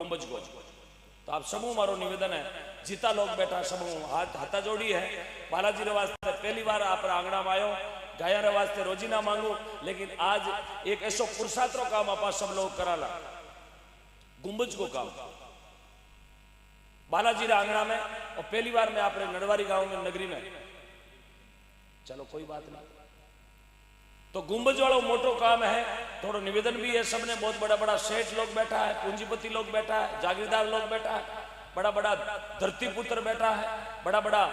गुंबज को। तो आप समूह मारो निवेदन है, जीता लोग बैठा समूह हाथ हाथा जोड़ी है। बालाजी रे वास्ते पहली बार आप आंगणा में आयो, गाया रे वास्ते रोजी ना मांगू, लेकिन आज एक ऐसो पुरुषार्थ काम आप सब लोग कराला गुंबज को काम बालाजी रे आंगणा में। और पहली बार में आप नडवारी गांव में नगरी में, चलो कोई बात नहीं। तो गुंबज वालों मोटो काम है, थोड़ा निवेदन भी है। सबने बहुत बड़ा बड़ा सेठ लोग बैठा है, पूंजीपति लोग बैठा है, जागीरदार लोग बैठा है, बड़ा बड़ा धरती पुत्र बैठा है, बड़ा बड़ा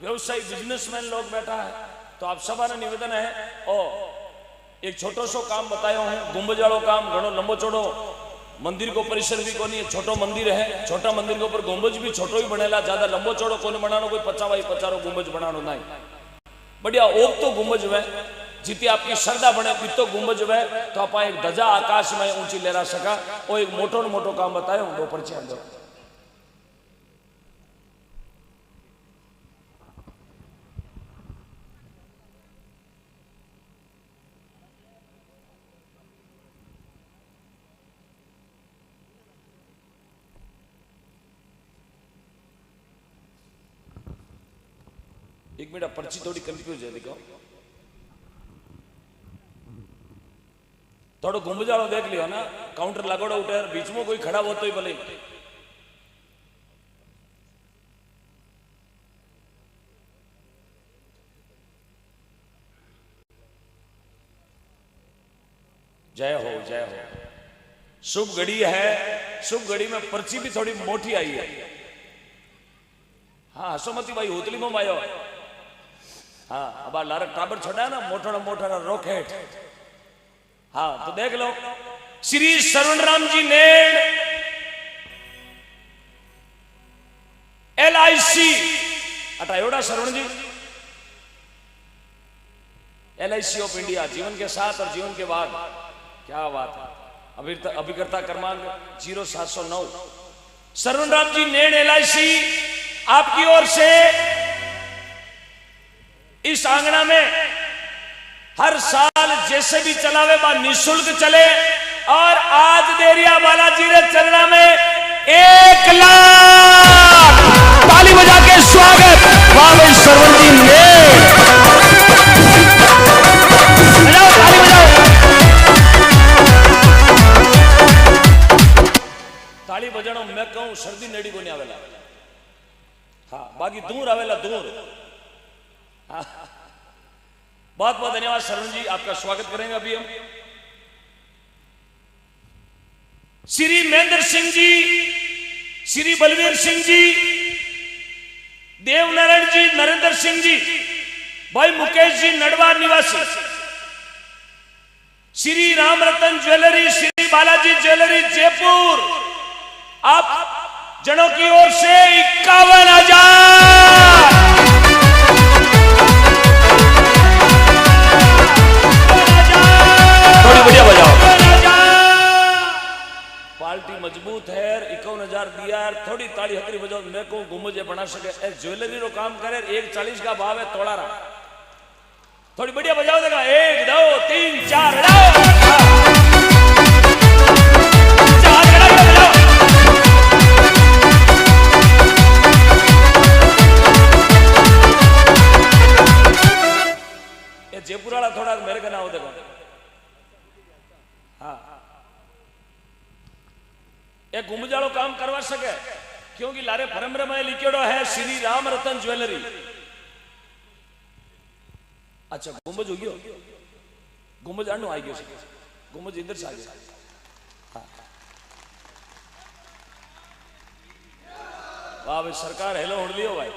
व्यवसायी बिजनेसमैन लोग बैठा है। तो आप सबा ने निवेदन है और एक छोटो सो काम बतायो हूं। गुंबज वालों काम घणो लंबो चौड़ो मंदिर को परिसर भी कोनी, छोटो मंदिर है। छोटा मंदिर के ऊपर गुंबज भी छोटो ही बनेला, ज्यादा लंबो चौड़ो कोने बनानो, कोई 50 बाई 50 गुंबज बनानो नहीं। बढ़िया ओक तो गुंबज वे जीती आपकी श्रद्धा बने तो गुंबज वे तो आप एक ध्वजा आकाश में ऊंची लहरा सका। वो एक मोटो न मोटो काम बतायो दो पर्चे अंदर। एक मिनट पर्ची थोड़ी कंफ्यूज है, देखो थोड़ा गुंबज वालों देख लियो ना, काउंटर लगोड़ो उठे बीच में कोई खड़ा हो तो ही भले। जय हो जय हो। शुभ घड़ी है, शुभ घड़ी में पर्ची भी थोड़ी मोटी आई है। हाँ हसोमती भाई होतली में आयो। हाँ अब लारा टाबर छोड़ा है ना, मोटा मोटा रॉकेट। हाँ तो देख लो, श्री सर्वणराम जी ने LIC अटा एवड़ा सर्वण जी LIC ऑफ इंडिया, जीवन के साथ और जीवन के बाद। क्या बात है। अभिकर्ता क्रमांक 0709 सर्वणराम जी ने LIC आपकी ओर से इस आंगना में हर साल जैसे भी चलावे बा निःशुल्क चले। और आज देरिया बालाजी रे चरणा में 1 लाख ताली बजा के स्वागत बाबा सरवन जी ने। बजाओ ताली बजाओ, ताली बजानो। मैं कहूं सर्दी नेड़ी को नहीं आवेला। हाँ बाकी दूर आवेला दूर। हाँ बहुत बहुत धन्यवाद सरवन जी, आपका स्वागत करेंगे अभी हम। श्री महेंद्र सिंह जी, श्री बलवीर सिंह जी, देवनारायण जी, नरेंद्र सिंह जी, भाई मुकेश जी नडवा निवासी, श्री राम रतन ज्वेलरी, श्री बालाजी ज्वेलरी जयपुर, आप जनों की ओर से 51,000। बढ़िया बजाओ, पार्टी मजबूत है। 51,000 दिया, थोड़ी ताड़ी हकरी बजाओ। मैं को गुंबज बना सके ज्वेलरी रो काम करे। 140 का भाव है तोड़ा रहा। थोड़ी बढ़िया बजाओ, देखा 1 2 3 4 ये जयपुर वाला थोड़ा मेरे का ना हो। देखो हाँ एक गुंबज वालों काम करवा सके, क्योंकि लारे फरमरे में लिखेड़ो है श्री राम रतन ज्वेलरी। अच्छा गुंबज हो गयो, गुंबज अनु आ गयो, गुंबज इधर से आ गया। हाँ वाह भाई सरकार, हेलो उड़ लियो भाई।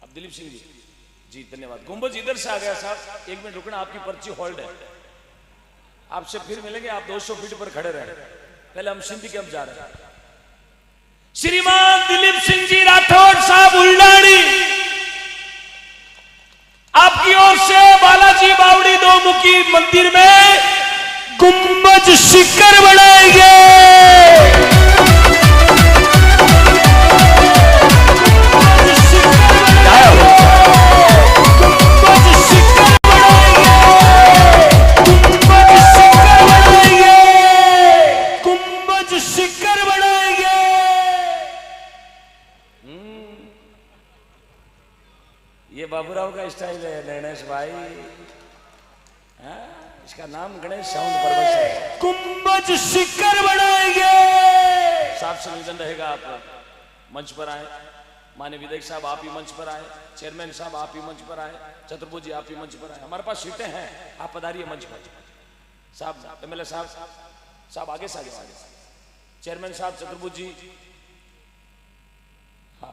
अब दिलीप सिंह जी धन्यवाद। गुंबज इधर से आ गया साहब, 1 मिनट रुकना, आपकी पर्ची होल्ड है। आपसे फिर मिलेंगे, आप 200 फीट पर खड़े रहे। पहले हम सिंधी कैंप जा रहे हैं। श्रीमान दिलीप सिंह जी राठौड़ साहब उल्लाड़ी, आपकी ओर से बालाजी बावड़ी 2 मुखी मंदिर में गुंबज शिखर बनाएंगे। गुंबज शिखर बनाएंगे। अपना स्टाइल है गणेश भाई। हाँ, इसका नाम गणेश साउंड परवश है। गुंबज शिखर बनाएंगे। साफ से निवेदन रहेगा, आप मंच पर आए। माननीय विधायक साहब आप ही मंच पर आए, चेयरमैन साहब आप ही मंच पर आए, चतुर्भुज जी आप ही मंच पर आए। हमारे पास सीटें हैं, आप पधारिए मंच पर। साहब एमएलए साहब आगे से आगे। चेयरमैन साहब, चतुर्भुज जी, हाँ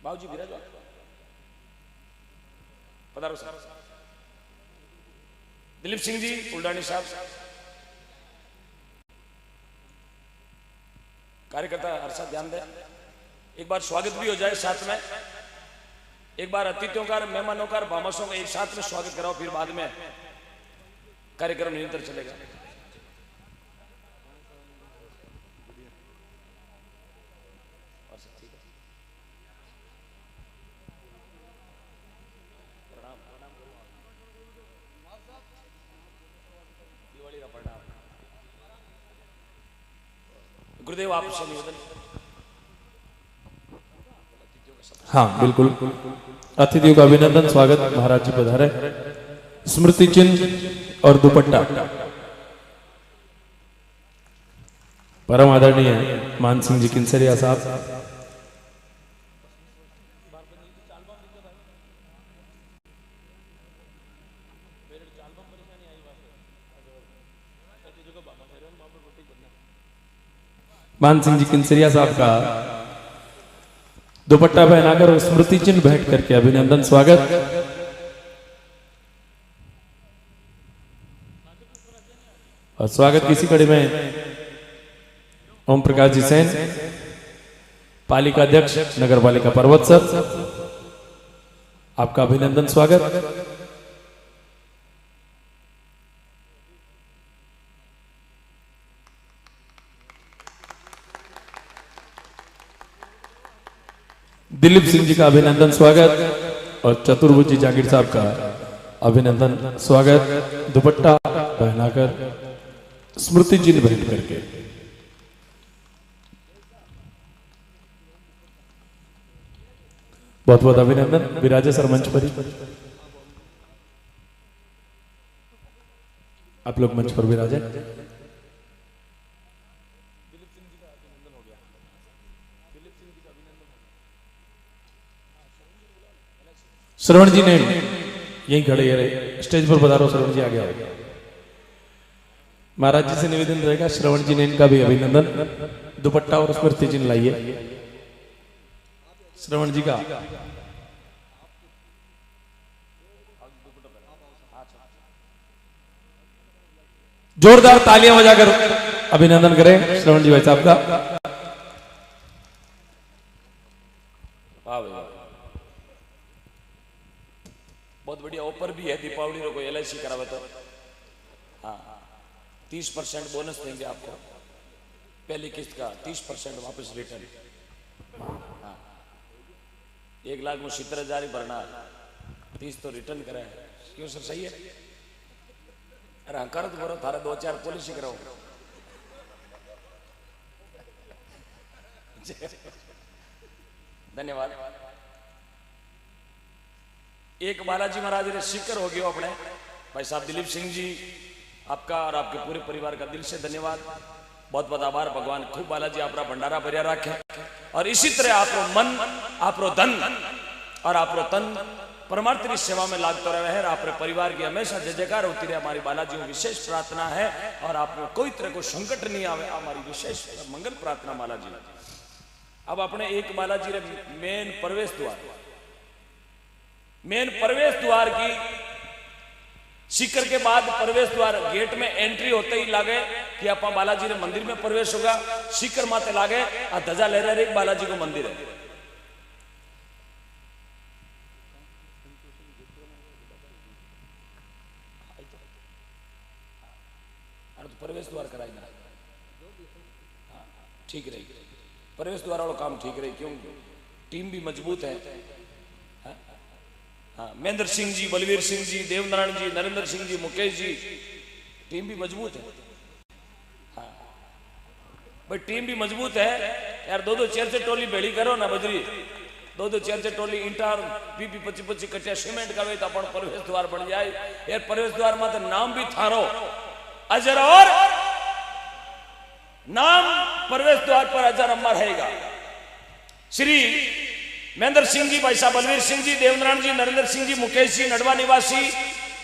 बाबू जी विराज पधारो साहब। दिलीप सिंह जी उल्डानी साहब, कार्यकर्ता हर्षा ध्यान दें। एक बार स्वागत भी हो जाए साथ में, एक बार अतिथियों का, मेहमानों का, भामाशों का एक साथ में स्वागत कराओ, फिर बाद में कार्यक्रम निरंतर चलेगा। गुरुदेव आपसे निवेदन। हाँ बिल्कुल, अतिथियों का अभिनंदन, स्वागत। महाराज जी पधारे। स्मृति चिन्ह और दुपट्टा परम आदरणीय मान सिंह जी किंसरिया साहब। मान सिंह जी किंसरिया साहब का दुपट्टा पहनाकर और स्मृति चिन्ह भेंट करके अभिनंदन, स्वागत। और स्वागत की इसी कड़ी में ओम प्रकाश जी सेन, पालिका अध्यक्ष नगर पालिका पर्वत सर, आपका अभिनंदन, स्वागत। दिलीप सिंह जी का अभिनंदन, स्वागत। और चतुर्भुज जी जागीर साहब का अभिनंदन, स्वागत। दुपट्टा पहनाकर स्मृति चिन्ह भेंट करके। बहुत बहुत अभिनंदन। विराजे सर मंच पर ही, आप लोग मंच पर विराजे। श्रवण जी ने यहीं खड़े रहे, स्टेज पर पधारो। श्रवण जी आगे आओ। महाराज जी से निवेदन रहेगा, श्रवण जी ने इनका भी अभिनंदन। दुपट्टा और स्मृति चिन्ह लाइए श्रवण जी का। जोरदार तालियां बजाकर अभिनंदन करें श्रवण जी भाई साहब का। बहुत बढ़िया ऑफर भी है दीपावली को, LIC करावे तो हाँ 30% बोनस देंगे आपको। पहली किस्त का 30% वापस रिटर्न। हाँ 1,70,000 ही भरना, 30 तो रिटर्न करे। क्यों सर, सही है? अरे हाँ कर तो भरो, थारा 2-4 पॉलिसी कराओ। धन्यवाद। एक बालाजी महाराज रे शिकर हो गयो अपने भाई साहब दिलीप सिंह जी, आपका और आपके पूरे परिवार का दिल से धन्यवाद। बहुत बहुत आभार। भगवान खूब बालाजी आपका भंडारा भरिया रखे और इसी तरह आपरो मन, आपरो धन और आपरो तन परमार्थी सेवा में लागतो रहे है। आपरे परिवार की हमेशा जय जयकार होती रहे, हमारी बालाजी में विशेष प्रार्थना है। और आप में कोई तरह को संकट नहीं आवे, हमारी विशेष मंगल प्रार्थना बालाजी। अब अपने एक बालाजी रे मेन प्रवेश द्वार की सीकर के बाद प्रवेश द्वार गेट में एंट्री होते ही लागे कि आप बालाजी रे मंदिर में प्रवेश होगा। सीकर माते लागे आ ध्वजा लहरा रही बालाजी को मंदिर है। प्रवेश द्वार कराई ना, ठीक रही। प्रवेश द्वार वाला काम ठीक रही, क्यों? टीम भी मजबूत है। हाँ महेंद्र सिंह जी, बलवीर सिंह जी, देवनारायण जी, नरेंद्र सिंह जी, मुकेश जी, टीम भी मजबूत है। हाँ भाई टीम भी मजबूत है यार। 2-2 चेयर से टोली भेड़ी करो ना बजरी, दो चार चार टोली ईंटा 20-25 कटिया सीमेंट करवे तो अपन प्रवेश द्वार बन जाए। यार प्रवेश द्वार में तो नाम भी थारो अजर और नाम प्रवेश द्वार पर अजर अमर रहेगा। श्री महेंद्र सिंह जी, भाई साहब बलवीर सिंह जी, देवनारायण जी, नरेंद्र सिंह जी, मुकेश जी, नडवा निवासी,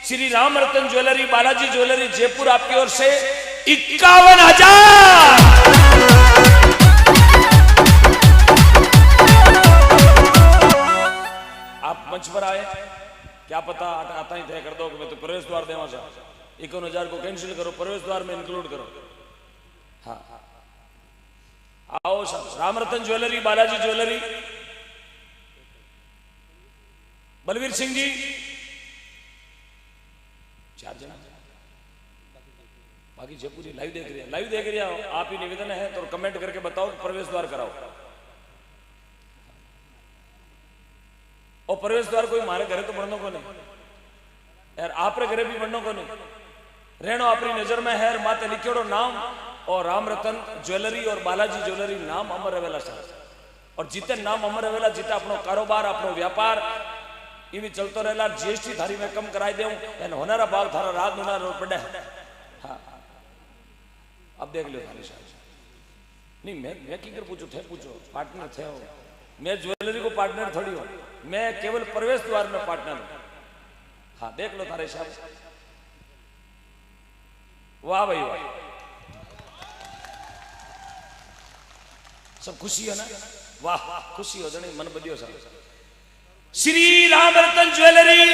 श्री राम रतन ज्वेलरी, बालाजी ज्वेलरी जयपुर, आपकी ओर से 51,000। आप मंच पर आए, क्या पता आता ही तय कर दो कि मैं तो प्रवेश द्वार देवा सा 51,000 को कैंसिल करो, प्रवेश द्वार में इंक्लूड करो। हाँ आओ सब, राम रतन ज्वेलरी, बालाजी ज्वेलरी, बलवीर सिंह जी, 4 जना, बाकी जयपुरी लाइव देख रहे हैं, लाइव देख रहे हैं। आप ही निवेदन है तो कमेंट करके बताओ प्रवेश द्वार कराओ। और प्रवेश द्वार कोई मारे घरे तो बढ़नो को नहीं यार, आप रे घरे भी बढ़नो को नहीं रहनो, अपनी नजर में है माते लिखियोड़ो नाम और राम रतन ज्वेलरी और बालाजी ज्वेलरी नाम अमर रहेला सर। और जिते नाम अमर रहेला, जिते अपनो कारोबार, अपनो व्यापार ये भी चलतो रहेला। जीएसटी थारी में कम कराई देऊं एन होनारा भाव थारा रात नुना रोड पड़े। हाँ अब देख लो थारी साहब, नहीं मैं की कर पूछो थे, पूछो पार्टनर थे हो, मैं ज्वेलरी को पार्टनर थोड़ी हूं, मैं केवल प्रवेश द्वार में पार्टनर हूं। हाँ देख लो थारे साहब, वाह भाई वाह, सब खुशी है ना, वाह खुशी हो जाने मन बदियो साहब। श्री राम रतन ज्वेलरी,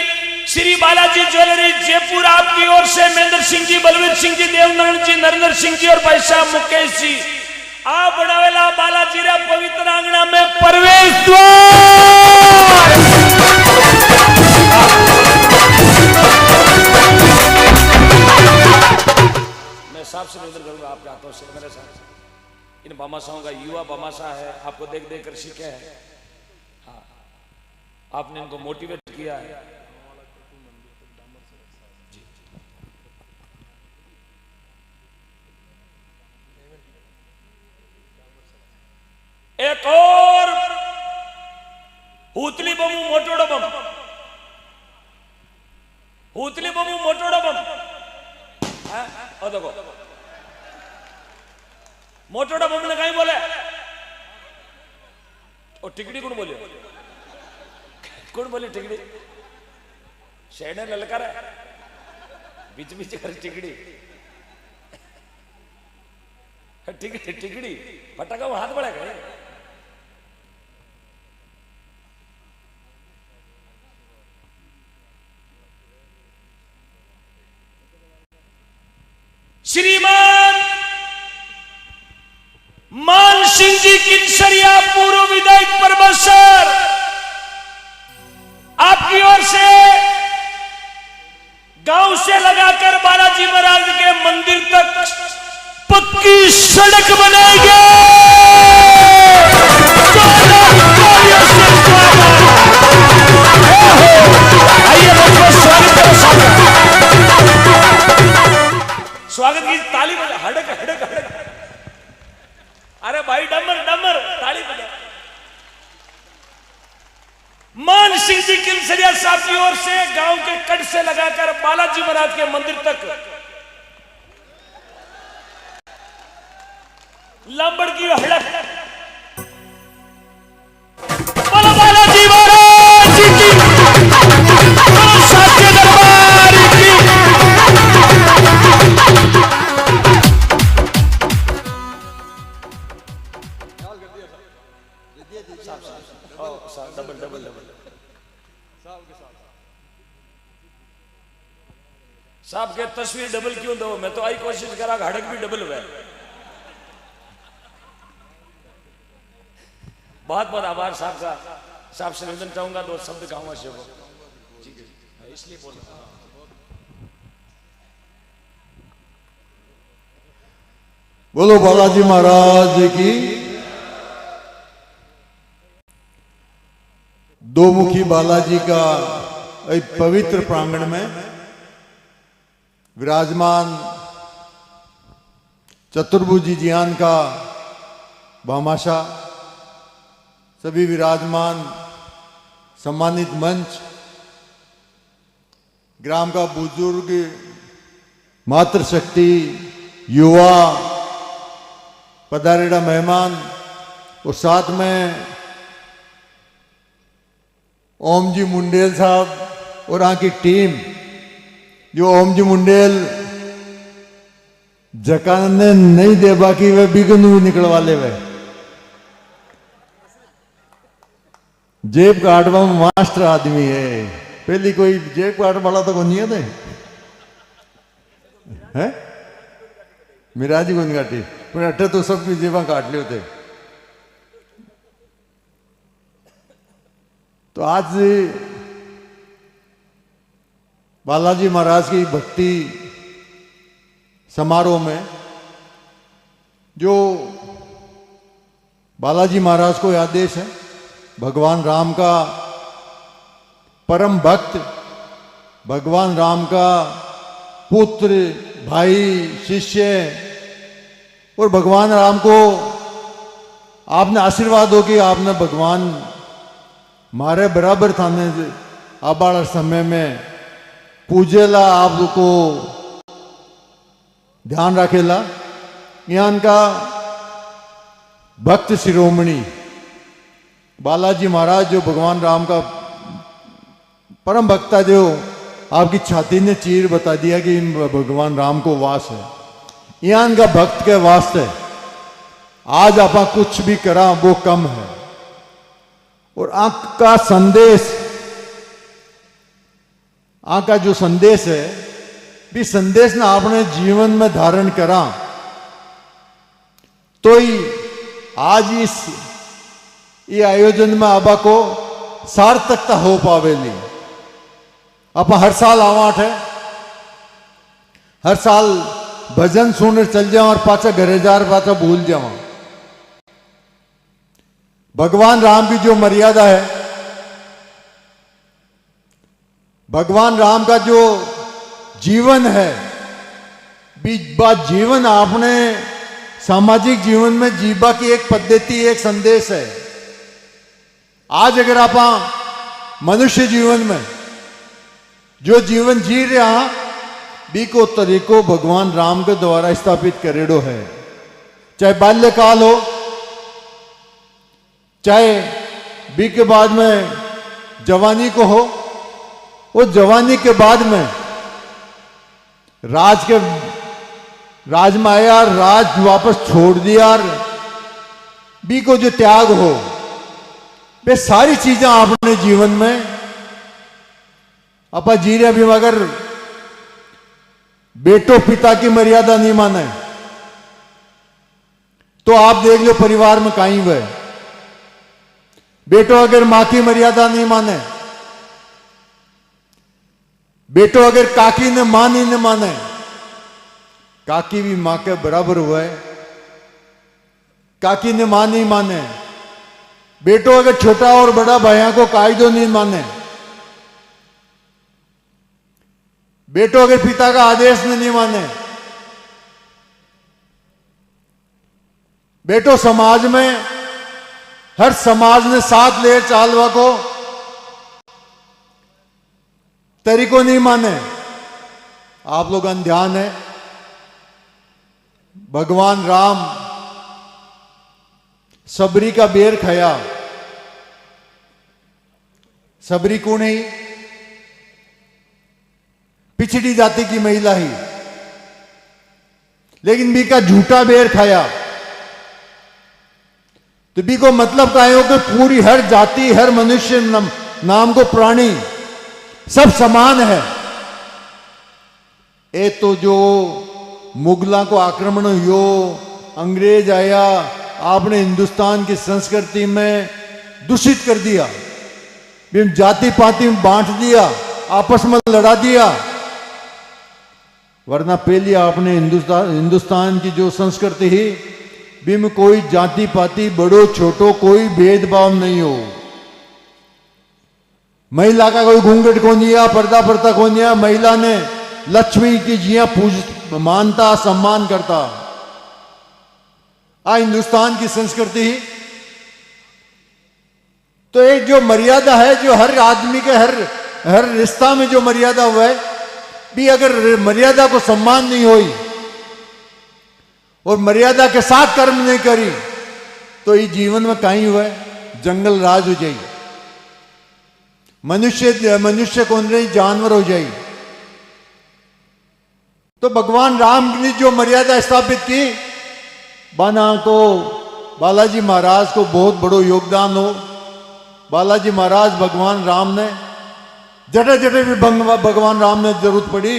श्री बालाजी ज्वेलरी जयपुर, आपकी ओर से महेंद्र सिंह जी, बलवीर सिंह जी, देवनारायण जी, नरेंद्र सिंह जी और भाई साहब मुकेश जी, आप बनावेला बालाजी रे पवित्र आंगना में प्रवेश द्वार। मैं साफ से निवेदन करूंगा आपके हाथों से, मेरे साथ इन बामाशाओं का युवा बामाशा है, आपको देख देख कर सीखे हैं। हाँ आपने इनको मोटिवेट किया है। एक और हुतली बमू मोटोड़ो बम, हुतली बमू मोटोड़ो बम, और देखो मोटोड़ा बम ने कहीं बोले और टिकड़ी कौन बोले, कौन बोली टिकड़ी, शेने ललकार है बीच बीच कर टिकड़ी, टिकड़ी फटाका वो हाथ बढ़ा करे। श्रीमान मान सिंह जी किनसरिया, पूर्व विधायक परमेश्वर, आपकी ओर से गांव से लगाकर बालाजी महाराज के मंदिर तक पक्की सड़क बनाएंगे। आइए बच्चों स्वागत करो, स्वागत की ताली बजा, हड़क हड़क हड़क, अरे भाई डमर डमर ताली बजा। मान सिंह जी किनसरिया साहब की ओर से गांव के कट से लगाकर बालाजी महाराज के मंदिर तक लंबड़ की हड़क, बोलो बालाजी महाराज की, बोलो साचे दरबार की। डबल डबल डबल साहब के तस्वीर डबल क्यों दो, मैं तो आई कोशिश करा हड़क भी डबल हुआ। बहुत बहुत आभार साहब का, साहब से निवेदन चाहूंगा दो शब्द कहूंगा शिव को, इसलिए बोल रहा हूं। बोलो बालाजी महाराज की। दो मुखी बालाजी का एक पवित्र प्रांगण में विराजमान चतुर्भुजी जियान का भामाशाह, सभी विराजमान सम्मानित मंच, ग्राम का बुजुर्ग, मातृशक्ति, युवा, पधारेड़ा मेहमान और साथ में ओम जी मुंडेल साहब और यहाँ की टीम, जो ओम जी मुंडेल जकाने नहीं दे बाकी वे बिगनू निकलवा ले वे जेब काटवा में मास्टर आदमी है। पहली कोई जेब काट वाला तो नहीं है हैं? मिराजी को नहीं काटी पर अट्ठे तो सबकी जेबा काट लिए थे। तो आज बालाजी महाराज की भक्ति समारोह में जो बालाजी महाराज को आदेश है, भगवान राम का परम भक्त, भगवान राम का पुत्र, भाई, शिष्य और भगवान राम को आपने आशीर्वाद हो कि आपने भगवान मारे बराबर थाने आबाड़ समय में पूजेला, आपको ध्यान रखेला। यहाँ का भक्त शिरोमणि बालाजी महाराज जो भगवान राम का परम भक्ता, जो आपकी छाती ने चीर बता दिया कि भगवान राम को वास है। यहाँ का भक्त के वास्ते आज आप कुछ भी करा वो कम है। और आंख का संदेश, आंख का जो संदेश है भी संदेश ना आपने जीवन में धारण करा तो ही आज इस ये आयोजन में आबा को सार्थकता हो पावेली। आप हर साल आवाट है, हर साल भजन सुनने चल जाओ और पाचा घरे जार पाचा भूल जाओ। भगवान राम की जो मर्यादा है, भगवान राम का जो जीवन है, बात जीवन आपने सामाजिक जीवन में जीवा की एक पद्धति, एक संदेश है। आज अगर आप मनुष्य जीवन में जो जीवन जी रहा बी को तरीको भगवान राम के द्वारा स्थापित करेडो है। चाहे बाल्यकाल हो, चाहे बी के बाद में जवानी को हो, वो जवानी के बाद में राज में आया, राज वापस छोड़ दिया, बी को जो त्याग हो, वे सारी चीजें आपने जीवन में अपा जी रहे। भी मगर बेटो पिता की मर्यादा नहीं माने तो आप देख लो परिवार में कहीं हुए। बेटो अगर मां की मर्यादा नहीं माने, बेटो अगर काकी ने मां नहीं माने, काकी भी मां के बराबर हुआ है, काकी ने मां नहीं माने। बेटो अगर छोटा और बड़ा भाइयों को कायदो नहीं माने, बेटो अगर पिता का आदेश नहीं माने, बेटो समाज में हर समाज ने साथ ले चालवा को तरीको नहीं माने। आप लोग ध्यान है, भगवान राम सबरी का बेर खाया। सबरी कौन है? पिछड़ी जाति की महिला ही, लेकिन बी का झूठा बेर खाया। तो बी को मतलब का है कि पूरी हर जाति, हर मनुष्य नाम को प्राणी सब समान है। ए तो जो मुगलों को आक्रमण हुआ, अंग्रेज आया, आपने हिंदुस्तान की संस्कृति में दूषित कर दिया, जाति पाति में बांट दिया, आपस में लड़ा दिया। वरना पहले आपने हिंदुस्तान की जो संस्कृति ही बिम कोई जाति पाति बड़ो छोटो कोई भेदभाव नहीं हो। महिला का कोई घूंघट को नहीं, पर्दा पर्दा को नहीं। महिला ने लक्ष्मी की जिया पूज मानता, सम्मान करता। हिंदुस्तान की संस्कृति ही तो एक जो मर्यादा है, जो हर आदमी के हर रिश्ता में जो मर्यादा हुआ है, भी अगर मर्यादा को सम्मान नहीं हुई और मर्यादा के साथ कर्म नहीं करी तो ये जीवन में कहीं हुआ है, जंगल राज हो जाएगी, मनुष्य को नहीं जानवर हो जाएगी। तो भगवान राम ने जो मर्यादा स्थापित की, बना को बालाजी महाराज को बहुत बड़ो योगदान हो। बालाजी महाराज भगवान राम ने जटे जटे भी भगवान राम ने जरूरत पड़ी,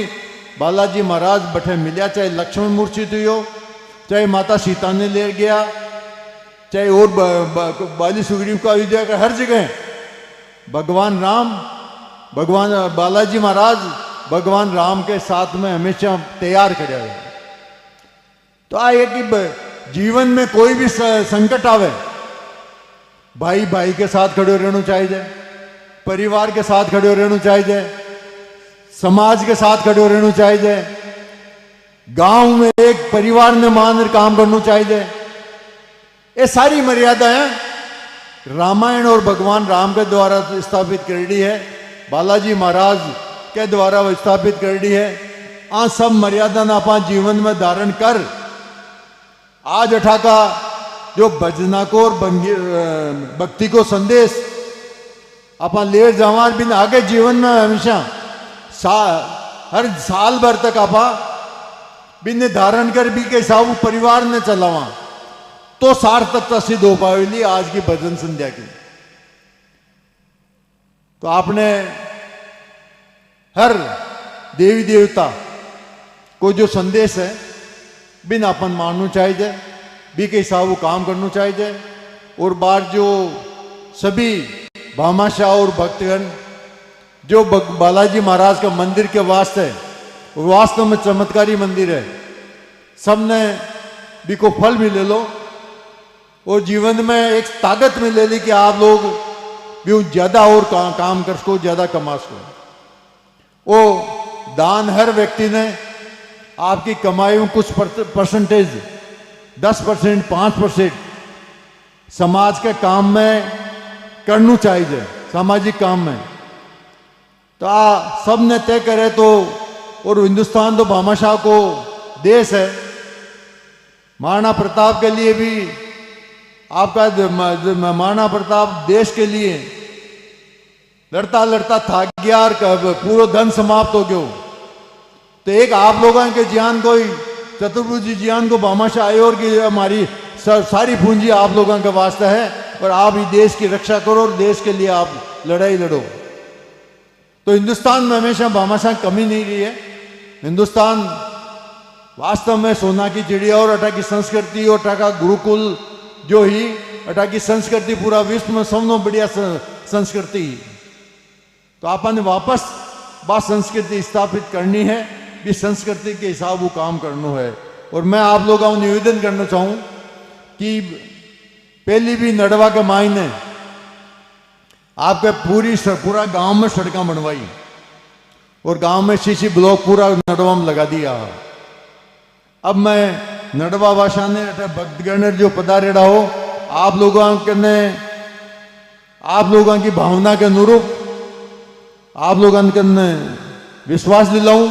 बालाजी महाराज बैठे मिलिया, चाहे लक्ष्मण मूर्छित हुई हो, चाहे माता सीता ने ले गया, चाहे और बाली सुग्रीव का अयोध्या का, हर जगह भगवान राम, भगवान बालाजी महाराज भगवान राम के साथ में हमेशा तैयार खड़े हुए। तो आए कि जीवन में कोई भी संकट आवे, भाई भाई के साथ खड़े रहना चाहिए, परिवार के साथ खड़े रहना चाहिए, समाज के साथ खड़े रहना चाहिए, गांव में एक परिवार में मान काम करना चाहिए। ये सारी मर्यादाएं रामायण और भगवान राम के द्वारा स्थापित कर दी है, बालाजी महाराज के द्वारा स्थापित कर दी है। आ सब मर्यादा ना अपना जीवन में धारण कर आज अठा का जो भजना को और भक्ति को संदेश अपना लेर जवार बिन आगे जीवन में हमेशा हर साल भर तक आपा बिन धारण कर भी के साहू परिवार ने चलावा तो सार्थकता सिद्ध हो पाएगी आज की भजन संध्या की। तो आपने हर देवी देवता को जो संदेश है बिन अपन मानना चाहिए, भी के हिसाब काम करना चाहिए। और बार जो सभी भामाशाह और भक्तगण जो बालाजी महाराज का मंदिर के वास्ते वास्तव में चमत्कारी मंदिर है, सबने भी को फल भी ले लो और जीवन में एक ताकत में ले ली कि आप लोग भी ज्यादा और काम कर सको, ज्यादा कमा सको। वो दान हर व्यक्ति ने आपकी कमाई में कुछ परसेंटेज 10%, 5% समाज के काम में करना चाहिए, सामाजिक काम में। तो सब ने तय करे तो, और हिंदुस्तान तो भामाशाह को देश है, महाराणा प्रताप के लिए भी आपका महाराणा प्रताप देश के लिए लड़ता लड़ता थक गया और पूरा धन समाप्त हो गया। तो एक आप लोगों के ज्ञान को, चतुर्भुजी ज्ञान को भामाशाह आयोग की हमारी सारी पूंजी आप लोगों के वास्ते है और आप ही देश की रक्षा करो और देश के लिए आप लड़ाई लड़ो। तो हिंदुस्तान में हमेशा भामाशाह कमी नहीं रही है। हिंदुस्तान वास्तव में सोना की चिड़िया और अटा की संस्कृति और अटा का गुरुकुल जो ही अटा की संस्कृति पूरा विश्व में सबसे बढ़िया संस्कृति। तो आपने वापस बात संस्कृति स्थापित करनी है, भी संस्कृति के हिसाब वो काम करना है। और मैं आप लोगों को निवेदन करना चाहूँ कि पहली भी नडवा के मायने आपके पूरा गांव में सड़कें बनवाई और गांव में सीसी ब्लॉक पूरा नडवा में लगा दिया। अब मैं नडवा भाषा ने भक्तगण जो पधारेड़ा हो आप लोगों की भावना के अनुरूप आप लोगों के विश्वास दिलाऊं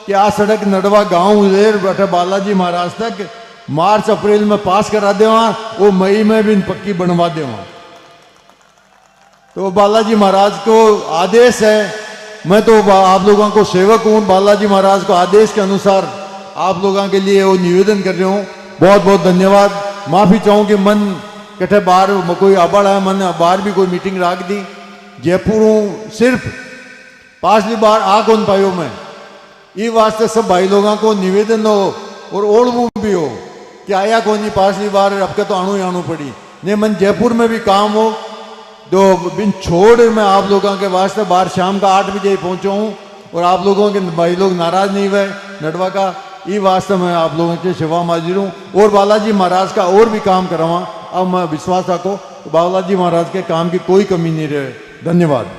कि आ सड़क नडवा गांव लेर बैठे बालाजी महाराज तक मार्च अप्रैल में पास करा देवा, वो मई में भी पक्की बनवा देवा। तो बालाजी महाराज को आदेश है, मैं तो आप लोगों को सेवक हूं, बालाजी महाराज को आदेश के अनुसार आप लोगों के लिए वो निवेदन कर रहा हूं। बहुत बहुत धन्यवाद। माफी चाहूँ कि मन कटे बाहर कोई आबड़ है, मन बाहर भी कोई मीटिंग रख दी। जयपुर हूँ, सिर्फ पांचवी बार आ कौन पायो मैं, ये वास्ते सब भाई लोगों को निवेदन हो और ओढ़ू भी हो कि आया कौन नहीं पांचवी बार, अब के तो आणु ही आणु पड़ी ने मन जयपुर में भी काम हो तो बिन छोड़ मैं आप लोगों के वास्ते बाहर शाम का 8 बजे पहुंचा हूँ और आप लोगों के भाई लोग नाराज नहीं हुए नडवा का, ये वास्ते मैं आप लोगों की सेवा में हाजिर हूँ और बालाजी महाराज का और भी काम करवा। अब मैं विश्वास रखो तो बालाजी महाराज के काम की कोई कमी नहीं रहे। धन्यवाद।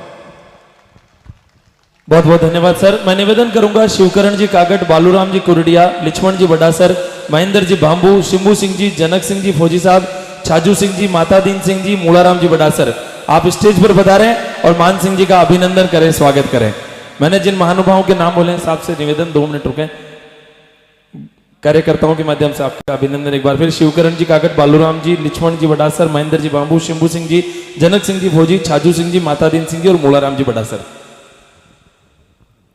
बहुत बहुत धन्यवाद सर। मैं निवेदन करूंगा शिवकरण जी कागट, बालूराम जी कुरडिया, लक्ष्मण जी बड़ासर, महेंद्र जी भांबू, शिंबू सिंह जी, जनक सिंह जी फौजी साहब, छाजू सिंह जी, माता दीन सिंह जी, मूलाराम जी बड़ासर, आप स्टेज पर पधारें और मान सिंह जी का अभिनंदन करें, स्वागत करें। मैंने जिन महानुभावों के नाम बोले साहब से निवेदन 2 मिनट रुकें। कार्यकर्ताओं के माध्यम से आपका अभिनंदन एक बार फिर। शिवकरण जी कागट, बालूराम जी, लक्ष्मण जी बडासर, महेंद्र जी बांबू, शंभू सिंह जी, जनक सिंह जी फौजी, छाजू सिंह जी, मातादीन सिंह जी और मूलाराम जी बडासर।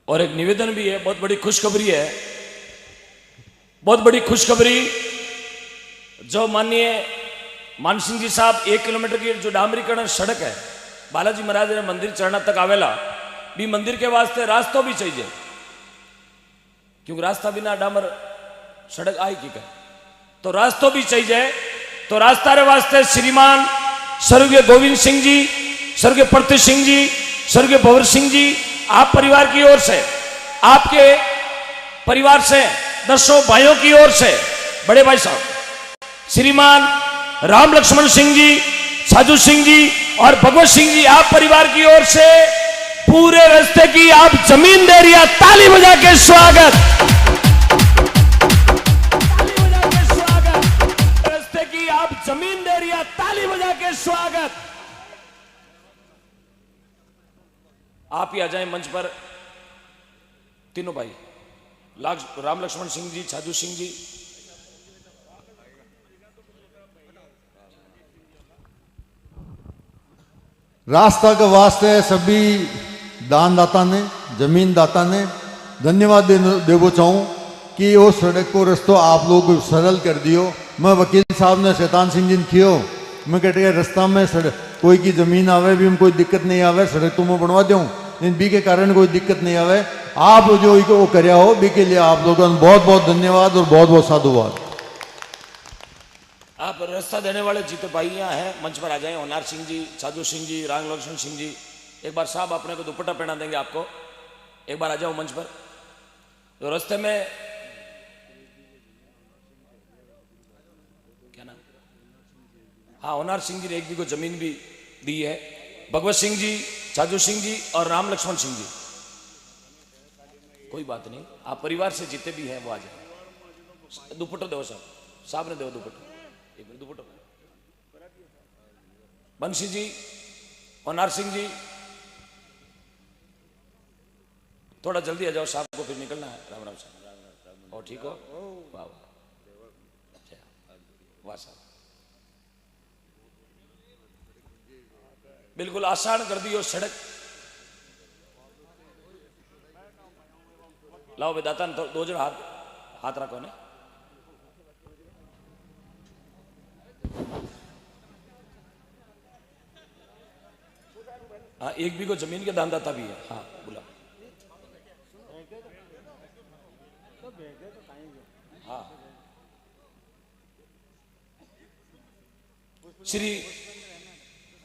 और एक निवेदन भी है, बहुत बड़ी खुशखबरी है, बहुत बड़ी खुशखबरी। जो माननीय मान सिंह जी साहब 1 किलोमीटर की जो डामरीकरण सड़क है बालाजी महाराज ने मंदिर चढ़ना तक आवेला भी मंदिर के वास्ते रास्ता भी चाहिए, क्योंकि रास्ता बिना डामर सड़क आई की कर, तो रास्ता भी चाहिए। तो रास्ता रे वास्ते श्रीमान स्वर्गीय गोविंद सिंह जी, स्वर्गीय प्रति सिंह जी, स्वर्गीय भवर सिंह जी, आप परिवार की ओर से, आपके परिवार से, 10 भाइयों की ओर से, बड़े भाई साहब श्रीमान राम लक्ष्मण सिंह जी, साजू सिंह जी और भगवत सिंह जी, आप परिवार की ओर से पूरे रास्ते की आप जमीन दे रही है। ताली बजा के स्वागत, ताली बजा के स्वागत। रास्ते की आप जमीन दे रही है, ताली बजा के स्वागत। आप ही आ जाएं मंच पर, तीनों भाई, राम लक्ष्मण सिंह जी, छाजू सिंह जी। रास्ता के वास्ते सभी दानदाता ने, जमीन दाता ने धन्यवाद देवो चाहूँ कि वो सड़क को रस्तो आप लोग सरल कर दियो। मैं वकील साहब ने शैतान सिंह जी ने कियो, मैं कहते रास्ता में सड़क कोई की जमीन आवे भी कोई दिक्कत नहीं आवे, सड़क तो मैं बनवा दूँ, इन बी के कारण कोई दिक्कत नहीं आवे। आप जो वो करया हो बी के लिए आप लोगों को बहुत बहुत धन्यवाद और बहुत बहुत साधुवाद। आप रास्ता देने वाले जीते भाई यहाँ हैं, मंच पर आ जाएं। होनार सिंह जी, साधु सिंह जी, राम लक्ष्मण सिंह जी, एक बार साहब अपने को दुपट्टा पहना देंगे आपको, एक बार आ जाओ मंच पर। तो रास्ते में क्या नाम, हाँ होनार सिंह जी ने 1 बीघा जमीन भी दी है। भगवत सिंह जी, साधु सिंह जी और राम लक्ष्मण सिंह जी, कोई बात नहीं, आप परिवार से जीते भी हैं वो आ जाए। दुपट्टा दो साहब, साहब ने दो दुपट्टा, एक मिनट दुपट्टा। बंसी जी, होनार सिंह जी, थोड़ा जल्दी आ जाओ, साहब को फिर निकलना है। राम राम साहब, और ठीक हो? वाह वाह, वाह साहब, बिल्कुल आसान कर दी हो सड़क। लाओ बेदाता, 2 जन हाथ रखो ने। हाँ 1 बीघा जमीन के दानदाता भी है, हाँ बुला। हाँ श्री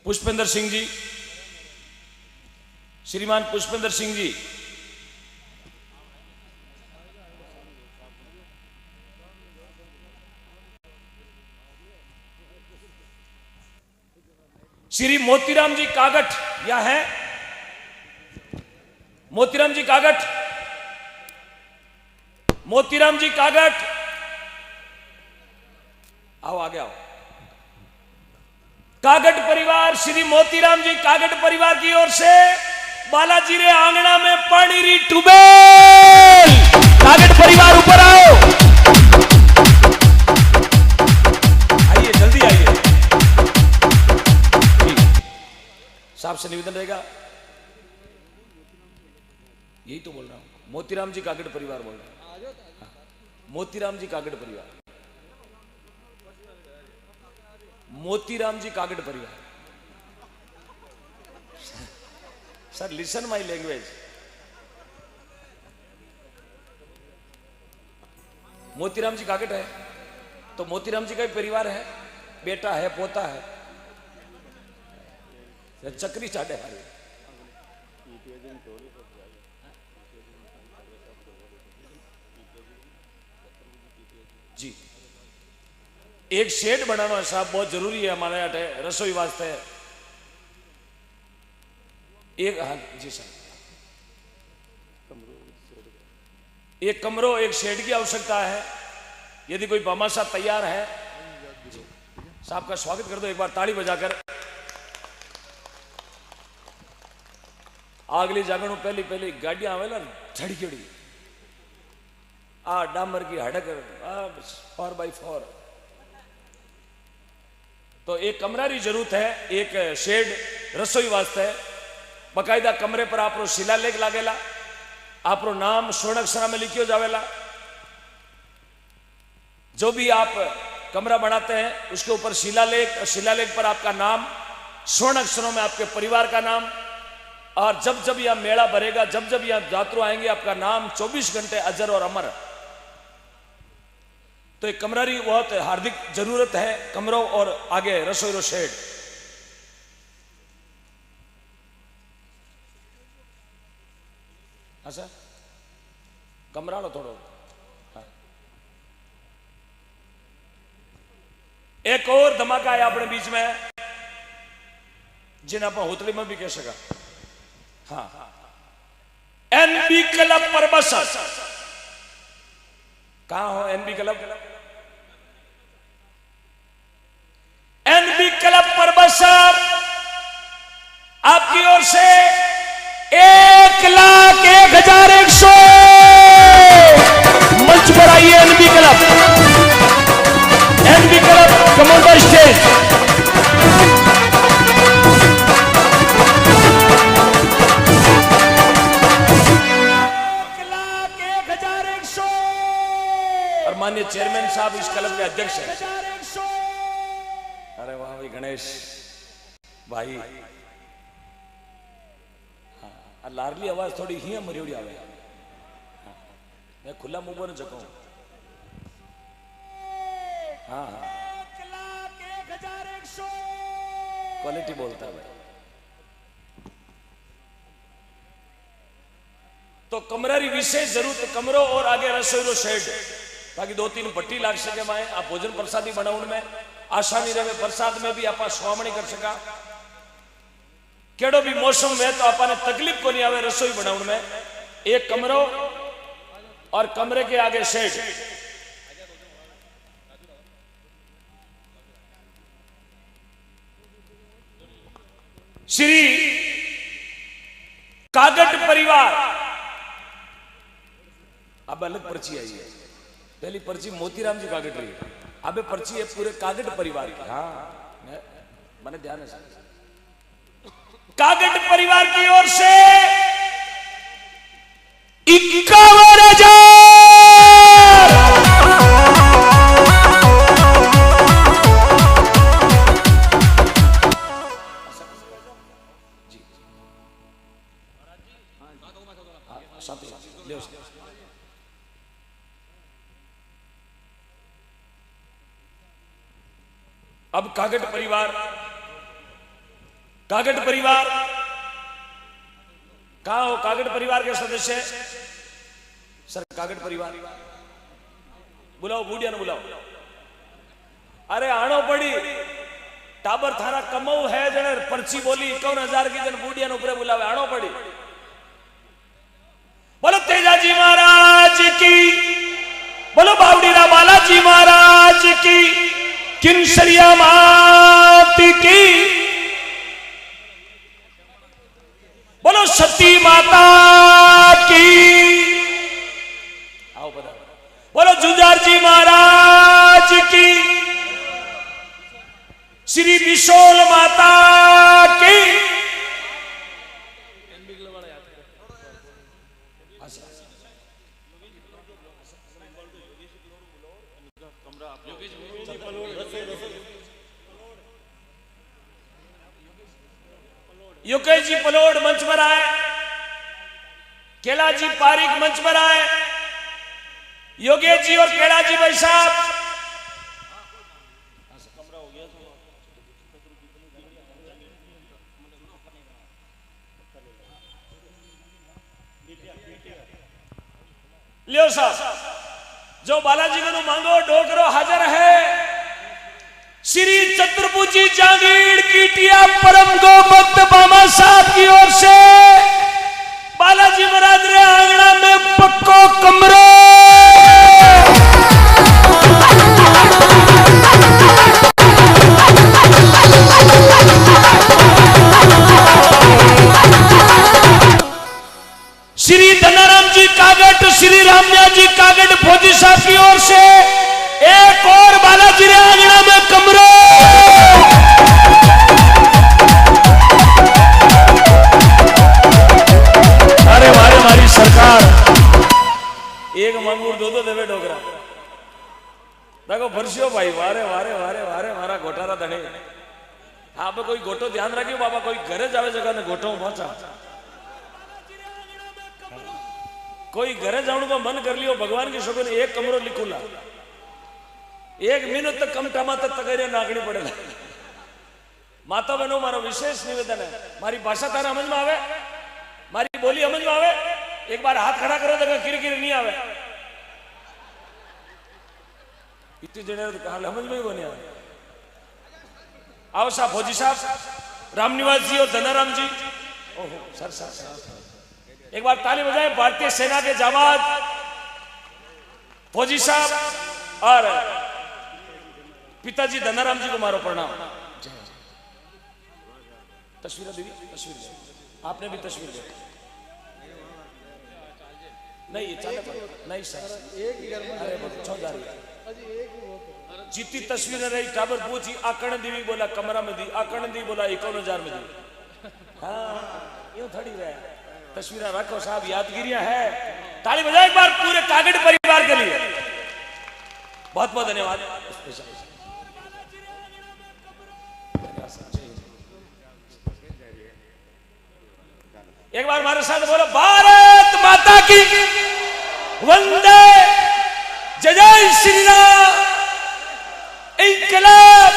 पुष्पेंद्र सिंह जी, श्रीमान पुष्पेंद्र सिंह जी, श्री मोतीराम जी कागट, या है मोतीराम जी कागट, मोतीराम जी कागट, आओ आगे आओ। कागट परिवार, श्री मोतीराम जी कागट परिवार की ओर से बालाजी रे आंगना में पानी री टूबेल। कागट परिवार ऊपर आओ, आइए जल्दी आइए। साहब से निवेदन रहेगा, यही तो बोल रहा हूं, मोतीराम जी कागट परिवार बोल रहा हूं। हाँ, मोतीराम जी कागट परिवार, मोतीराम जी कागट परिवार। Sir listen my language. Motiram ji Kagat है तो मोतीराम जी का भी परिवार है, बेटा है, पोता है, चक्री चाटे हारे। जी एक शेड बनाना साहब बहुत जरूरी है हमारे यहाँ रसोई वास्ते। एक, हाँ जी सर, एक कमरों एक शेड की आवश्यकता है। यदि कोई भामाशाह तैयार है, साहब का स्वागत कर दो एक बार ताली बजाकर। આગલી જાગણું પહેલી પહેલી ગાડિयां આવેલા ઝડકેડી આ ડામર की हड़क 4x4 तो एक कमरा की जरूरत है, एक शेड रसोई वास्ते बकायदा कमरे पर आपरो शिलालेख लागेला, आपरो नाम स्वर्ण अक्षर में लिखियो जावेला। जो भी आप कमरा बनाते हैं उसके ऊपर शिलालेख, शिलालेख पर आपका नाम स्वर्ण अक्षरों में आपके परिवार का नाम, और जब जब यह मेला भरेगा, जब जब यह यात्रु आएंगे, आपका नाम 24 घंटे अजर और अमर। तो एक कमरा की बहुत हार्दिक जरूरत है, कमरों और आगे रसोई रो शेड। अच्छा कमरा लो थोड़ो। हाँ। एक और धमाका है अपने बीच में जिन्हें आप होतली में भी कह सका। हाँ एनबी क्लब परबसर। कहां हो NB club? NB club Parbasar आपकी ओर से 1,01,100 मंच पर आइए। NB club, NB club come on the stage. माननीय चेयरमैन साहब इस क्लब के अध्यक्ष हैं। अरे वाह भाई गणेश भाई, हाँ लारली आवाज थोड़ी ही मरियोड़ी आवे। हाँ, मैं खुला मुंह बोल सकूं। हाँ हाँ क्वालिटी बोलता है भाई। तो कमरा की विशेष जरूरत, कमरों और आगे रसोई रो शेड ताकि 2-3 भट्टी लाग सके माए आप भोजन प्रसादी बनाउण में आसानी रहे। प्रसाद में भी आप स्वामणी कर सका, केड़ो भी मौसम में तो आपने तकलीफ को नहीं आवे रसोई बनाउण में। एक कमरो और कमरे के आगे शेड। श्री कागट परिवार, अब अलग पर्ची आई है। पहली पर्ची मोतीराम जी कागट रही, अब पर्ची है पूरे कागट परिवार की। हाँ मैंने ध्यान है। कागट परिवार की ओर से 51,000 अब कागट परिवार, कागट परिवार कहां हो? कागट परिवार के सदस्य सर, कागट परिवार बुलाओ, बूढ़िया ने बुलाओ। अरे आनो पड़ी टाबर थारा कमाऊ है जने पर्ची बोली 51,000 की, जन बूढ़िया ने ऊपर बुलावे। आनो पड़ी। बोलो तेजाजी महाराज की, बोलो बावड़ीरा बालाजी महाराज की, किंसरिया मात की, बोलो सती माता की। आओ बता। बोलो जुजार जी महाराज की, श्री विशोल माता की। योगेश जी पलोड मंच पर आए, केला जी पारिक मंच पर आए। योगेश जी और केला जी भाई साहब, लियो साहब जो बालाजी को मांगो डोकरो हाजिर है। श्री चतुर्भुजी जागीर कीटिया परम गो भक्त बामा साहब की ओर से बालाजी महाराज रे आंगना में पक्को कमरो। मांगूर दो देवे डोकरा देखो भरस्यो भाई वारे वारे वारे वारे मारा गोटारा धने आप कोई गोटो ध्यान रखियो बाबा कोई घरे जावे जगह ने गोटो पहुंचा कोई घरे जाने को मन कर लियो भगवान की शोभन एक कमरो लिखूला 1 मिनट तक कम टामा तक तगड़े नागनी पड़ेगा माता बहनों मारो विशेष निवेदन है मारी भाषा तारा समझ में आवे मारी बोली समझ में आवे एक बार हाथ खड़ा करो तो किरकिर नहीं आवे इतनी जने तो कहा समझ में ही नहीं आवे आओ साहब फौजी साहब रामनिवास जी और धनाराम जी ओहो सर सर एक बार ताली बजाएं भारतीय सेना के जाबाज फौजी साहब और पिताजी धनाराम जी को मारो प्रणाम तस्वीर दीदी तस्वीर आपने भी तस्वीर दी नहीं नहीं सर अरे बहुत जा रही है जीती तस्वीर रही टाबर पूछी आकर्ण देवी बोला कमरा में दी आकर्ण देवी बोला 51,000 में दी हाँ यूं थोड़ी है तस्वीर रखो साहब यादगिरियां है ताली बजाए एक बार पूरे कागड़ परिवार के लिए बहुत बहुत धन्यवाद एक बार हमारे साथ बोलो भारत माता की वंदे जय जय श्री राम इंकलाब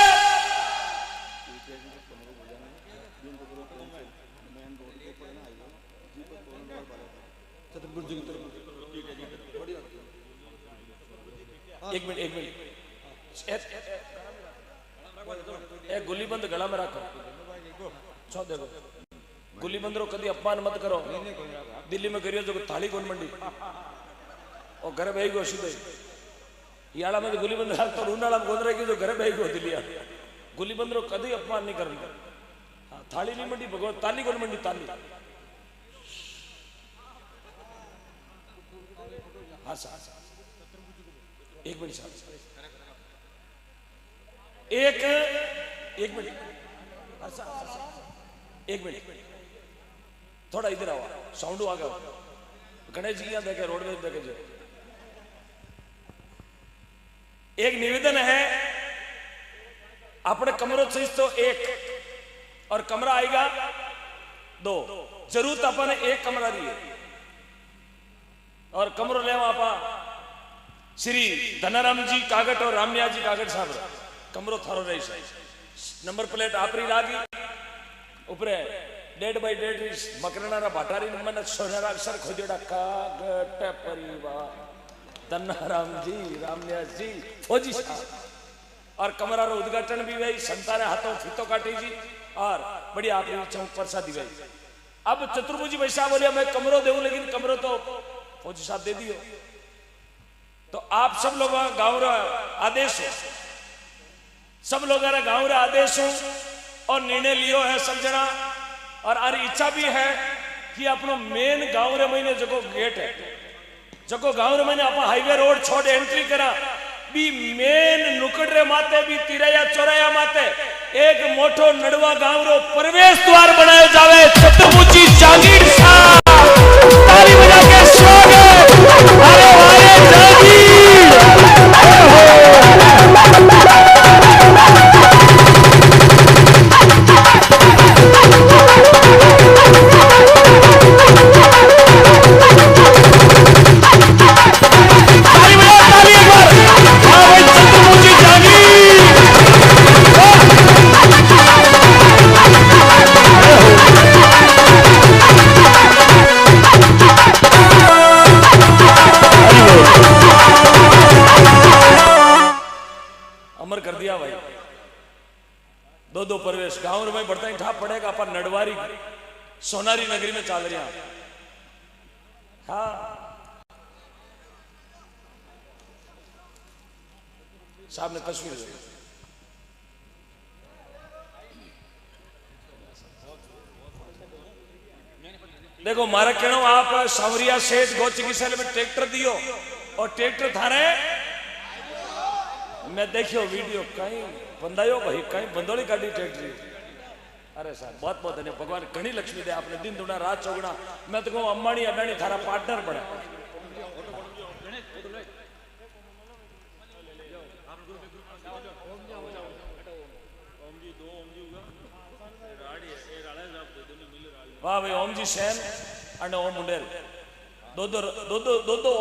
एक मिनट एक गुली बंद गला में रखो छो देखो गुली बंद रो कभी अपमान मत करो दिल्ली में करियो जो थाली कौन मंडी और घर बह गयो सीधे याला में गुली बंद रख तो उनाला में गोदरे की जो घर बह गयो दिल्ली गुली बंद रो कभी अपमान नहीं करना थाली नहीं मंडी भगवान ताली कौन मंडी ताली हाँ सर एक मिनट साहब एक मिनट एक मिनट थोड़ा इधर आओ साउंड आ गया गणेश जी यहाँ देखे रोड में देखे जो एक निवेदन है अपने कमरों से तो एक और कमरा आएगा 2 जरूरत अपन एक कमरा दिए और कमरो ले आपा श्री धनाराम जी कागट और रामनिया जी कागट साहब कमरो थारो रही नंबर प्लेट आपरी लागी ऊपरे डेड बाय डेड मकरना भाटारी मन सोनारा अक्षर खोजेड़ा कागट परिवार धनाराम जी रामनिया जी फौजी साहब और कमरा रो उद्घाटन भी हुई संताने हाथों फीतो काटी जी और बड़ी आपरी चौक प्रसादी हुई अब चतुर्भुजी भाई साहब बोले मैं कमरो देऊं लेकिन कमरो तो फौजी साहब दे दियो तो आप सब लोग गाँव रा आदेश हो सब लोग गाँव रा आदेश हो और निर्णय लियो है सब जना और आरी इच्छा भी है कि अपनो मेन गाँव रे महीने जगो गेट है जगो गाँव रे महीने अपना हाईवे रोड छोड़ एंट्री करा बी मेन नुकड़े माते बी तिरैया चौराया माते एक मोटो नडवा गाँव रो प्रवेश द्वार बनायो जावे चतुर्भुजी जागीर साहब ताली बजा के स्वागत अरे वारे जागीर दो प्रवेश गांव में बढ़ता ही ठाप पड़ेगा अपन नडवारी सोनारी नगरी में चल रहा हाँ साहब ने तस्वीर देखो मारा कहना आप सावरिया सेठ गौ चिकित्सा में ट्रैक्टर दियो और ट्रैक्टर थारे मैं देखियो वीडियो कहीं बंदायो भाई कहीं बंदोली गाड़ी ट्रैक्टर अरे साहब बहुत बहुत धन्यवाद भगवान घनी लक्ष्मी दे आपने दिन दुना रात चौगुना मैं तो कहूँ अम्बानी अडानी थारा पार्टनर बने वाह भाई ओम जी सेन અને ઓમ મુંડેર दो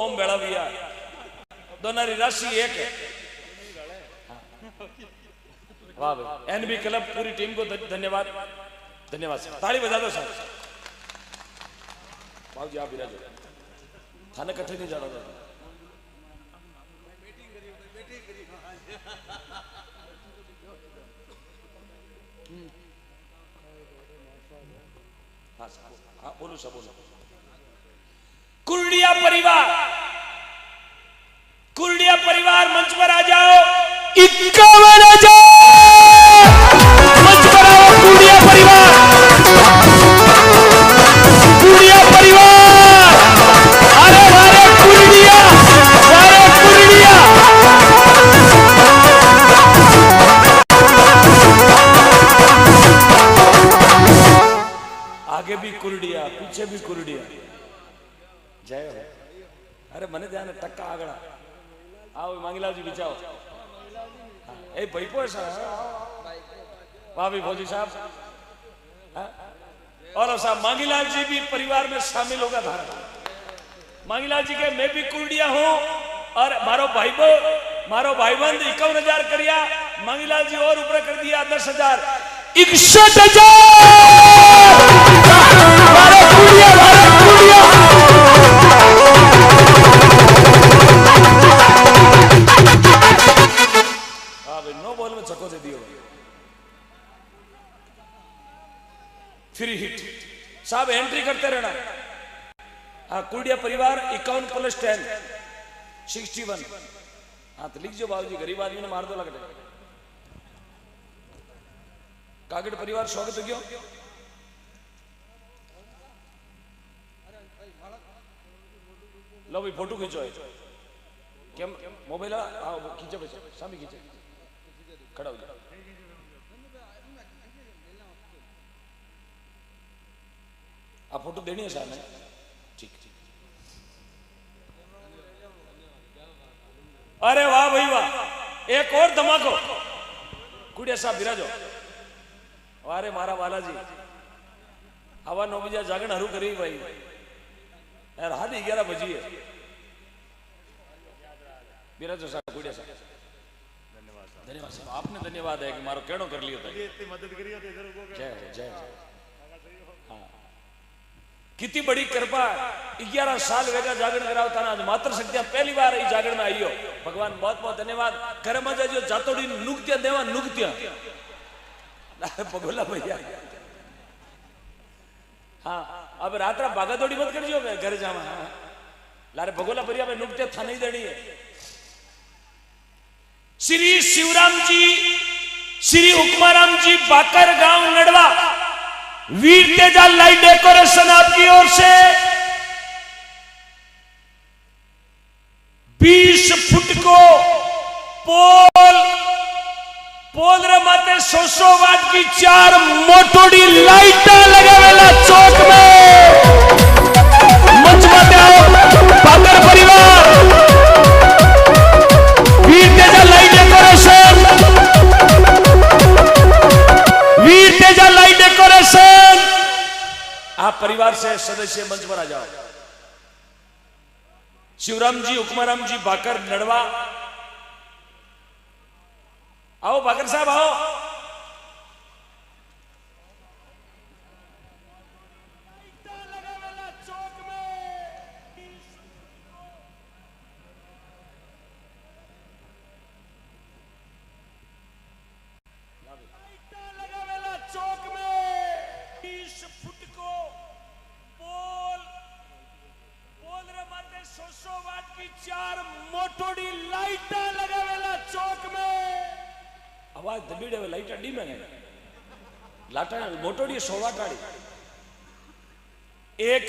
ओम बेड़ाविया दोनों राशि एक है। वाह भाई एनबी क्लब पूरी टीम को धन्यवाद धन्यवाद सर, ताली बजा दो सर। बाबू जी आप विराजो, थाने कट्ठे नहीं जाना था। हाँ बोलो सब बोलो। कुर्डिया परिवार मंच पर आ जाओ। 51,000 मंच पर आओ। कुर्डिया परिवार अरे वारे कुर्डिया आगे भी कुर्डिया पीछे भी कुर्डिया। जय हो। अरे मने ध्यान टक्का आगड़ा आओ मांगीलाल जी बिचाओ। ए भाई पोसा वाह भी फौजी साहब और साहब मांगीलाल जी भी परिवार में शामिल होगा था। मांगीलाल जी के मैं भी कुर्डिया हूं और मारो भाईबंद 51,000 करिया। मांगीलाल जी और ऊपर कर दिया 10,000 61,000। नो बॉल में छक्को दे दियो। फ्री हिट साहब एंट्री करते रहना। हाँ कुर्डिया परिवार 51+10 61। हाँ तो लिख जो बाबूजी, गरीब आदमी ने मार दो लगते। कागड़ परिवार स्वागत हो गयो। लो भाई फोटो खींचो केम मोबाइल आओ खींचो बच्चे सामी खींचे खड़ा हो जाओ। आप फोटो देनी है सामने ठीक। अरे वाह भाई वाह एक और धमाको। कुड़िया साहब बिराजो। अरे मारा बालाजी हवा 9 बजे जागरण हरू करी भाई यार 11:30 बजी है। बिराजो साहब कुड़िया साहब धन्यवाद साहब आपने धन्यवाद है कि मारो केड़ो कर लियो भाई इतनी मदद करियो तो इधर को जय जय हाँ कितनी बड़ी कृपा। 11 साल वेगा जागरण करावता ना आज मात्र शक्तियां पहली बार ई जागरण में आईयो। भगवान बहुत बहुत धन्यवाद। घर में जो जातोड़ी नुक्तिया देवा नुक्तिया भगोला भैया। हाँ अब रात भागा दौड़ी मत कर घर जावा। हाँ लारे भगोला भैया में नुक्तिया था नहीं देनी है। श्री शिवराम जी श्री हुक्माराम जी बाकर गांव नडवा वीर तेजा लाइट डेकोरेशन आपकी ओर से 20 फुट को पोल रमाते 100 वाट की 4 मोटोड़ी लाइट लगावेला चौक में। मंच माते आओ बाकर परिवार वीर तेजा लाइट डेकोरेशन आप परिवार से सदस्य मंच पर आ जाओ। शिवराम जी हुक्माराम जी बाकर नडवा आओ। बाकर साहब आओ। आवाज दबीड़े लाइट डी में लाटा मोटोड़ी 100 वाट वाली। एक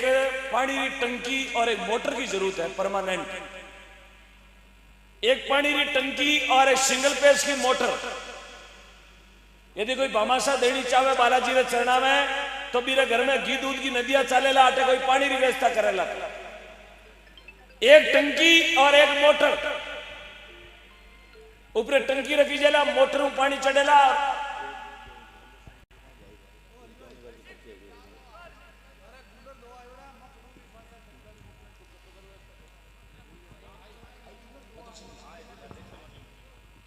पानी की टंकी और एक मोटर की जरूरत है परमानेंट। एक पानी की टंकी और एक सिंगल पेज की मोटर। यदि कोई भामाशा देनी चाहे बालाजी रे चरणा में तो मेरे घर में घी दूध की नदियां चालेला आटे कोई पानी की व्यवस्था करेला। एक टंकी और एक मोटर ऊपर टंकी रखी जेला, मोटर में पानी चढ़ेला।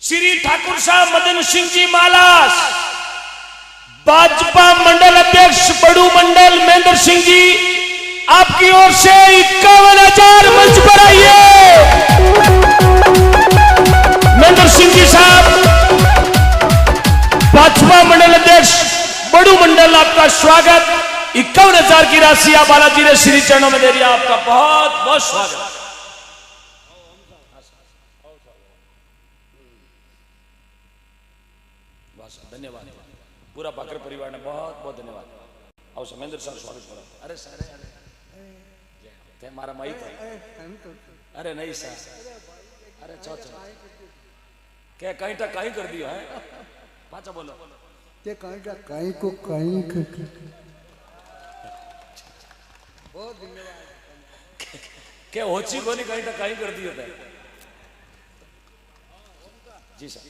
श्री ठाकुर साहब मदन सिंह जी मालास, भाजपा मंडल अध्यक्ष बड़ू मंडल महेंद्र सिंह जी, आपकी ओर से 51,000 मंच पर आइए। महेंद्र सिंह जी साहब, भाजपा मंडल अध्यक्ष बड़ू मंडल, आपका स्वागत। 51,000 की राशि आप बालाजी ने श्री चरणों में दे दिया, आपका बहुत बहुत स्वागत। धन्यवाद पूरा भाकर परिवार ने, बहुत बहुत धन्यवाद। आओ महेंद्र साहब स्वागत करो। अरे सर, अरे मारा माई था, अरे नहीं सर, अरे चो क्या कहीं तक कहीं कर दिया है, पाचा बोलो ते कहीं का कहीं को कहीं बहुत धन्यवाद। क्या होची को नहीं कहीं तक कहीं कर दिया था। जी सर,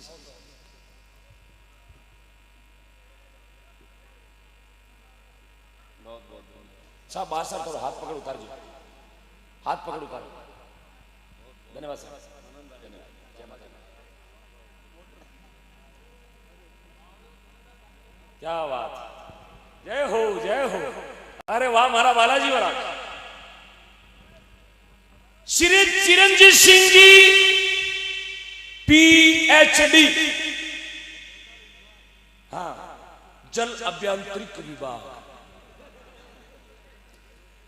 साहब बात सर, थोड़ा हाथ पकड़ उतार जी, हाथ पकड़ उतार। धन्यवाद सर, धन्यवाद। जय माता दी। क्या बात, जय हो जय हो। अरे वाह, हमारा बालाजी वाला श्री चिरंजीव सिंह जी PhD, हाँ, जल अभियांत्रिक विभाग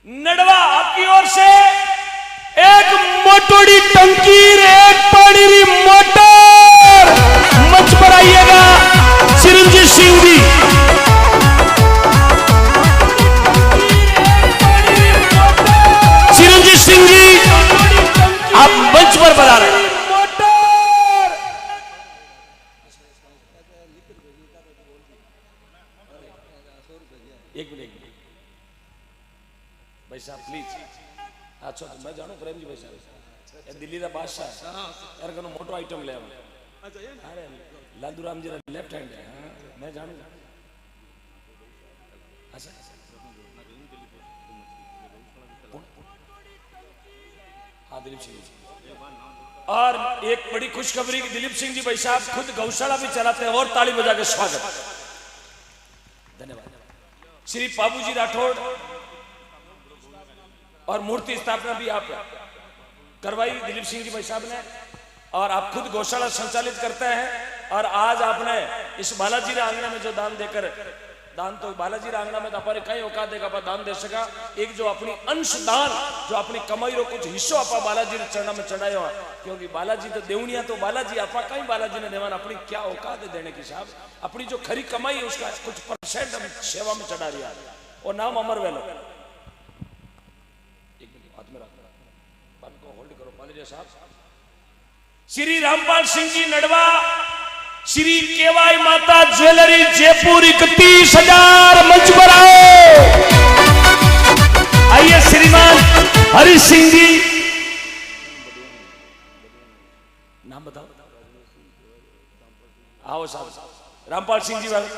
नडवा, आपकी ओर से एक मोटोड़ी टंकी, एक पानी री मोटर मंच पर आइएगा। चिरंजीव सिंह जी, चिरंजीव सिंह जी आप मंच पर बना रहे हैं। एक मिनट भाई साहब प्लीज। अच्छा तो मैं जानू प्रेम जी भाई साहब, ये दिल्ली का बादशाह यार, कनो मोटो आइटम ले आवे। अरे लादूराम जी लेफ्ट हैंड है, हाँ मैं जानू। अच्छा हाँ, दिलीप सिंह जी। और एक बड़ी खुशखबरी की, दिलीप सिंह जी भाई साहब खुद गौशाला भी चलाते हैं, और ताली बजा के स्वागत। धन्यवाद। श्री बाबूजी राठौड़, और मूर्ति स्थापना भी आप करवाई दिलीप सिंह जी भाई साहब ने, और आप खुद गौशाला संचालित करते हैं। और आज आपने इस बालाजी रे आंगना में जो दान देकर, दान तो बालाजी रे आंगना में तो अपने कई औकात देगा पर दान दे सका, एक जो अपनी अंश दान, जो अपनी कमाई रो कुछ हिस्सो आपा बालाजी रे चरणा में चढ़ायो, क्योंकि बालाजी तो देवनिया तो बालाजी, आपा कहीं बालाजी ने देवान, अपनी क्या औकात है देने की साहब। अपनी जो खरी कमाई है उसका कुछ परसेंट हम सेवा में चढ़ा रही है, और नाम अमर वेलो। श्री रामपाल सिंह जी नडवा, श्री केवाई माता ज्वेलरी जयपुर, 31,000 मंच पर आओ। आइए श्रीमान हरि सिंह जी, नाम बताओ। आओ साहब, रामपाल सिंह जी वाले।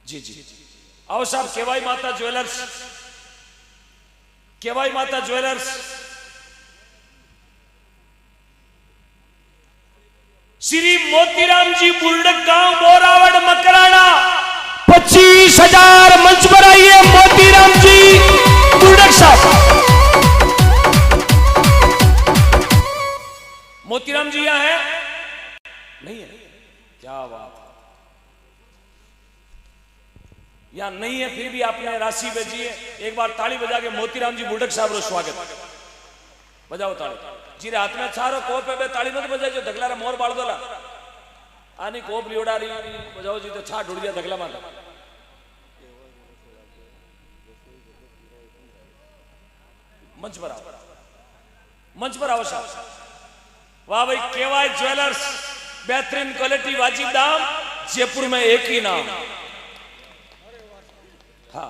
जी जी, आओ साहब। केवाई माता ज्वेलर्स, केवाई माता ज्वेलर्स, श्री मोतीराम जी बुल्डक गांव मोरावड़ मकराना, 25,000 मंच पर आइए। मोतीराम जी बुल्डक साहब, मोतीराम जी यहां है नहीं है? क्या बात, या नहीं है फिर भी आपने राशि भेजी है। एक बार ताली बजा के मोतीराम जी बुल्डक साहब रो स्वागत। बजाओ ताली। जीरे हाथ में छारो कोप है बे ताली मत बजाई जो धगला मोर बाल दोला आनी कोप लियोड़ा रही बजाओ जी तो छा ढूंढ दिया धगला माता। मंच पर आओ, मंच पर आओ साहब। वाह भाई, केवाई ज्वेलर्स, बेहतरीन क्वालिटी, वाजिब दाम, जयपुर में एक ही नाम। हाँ,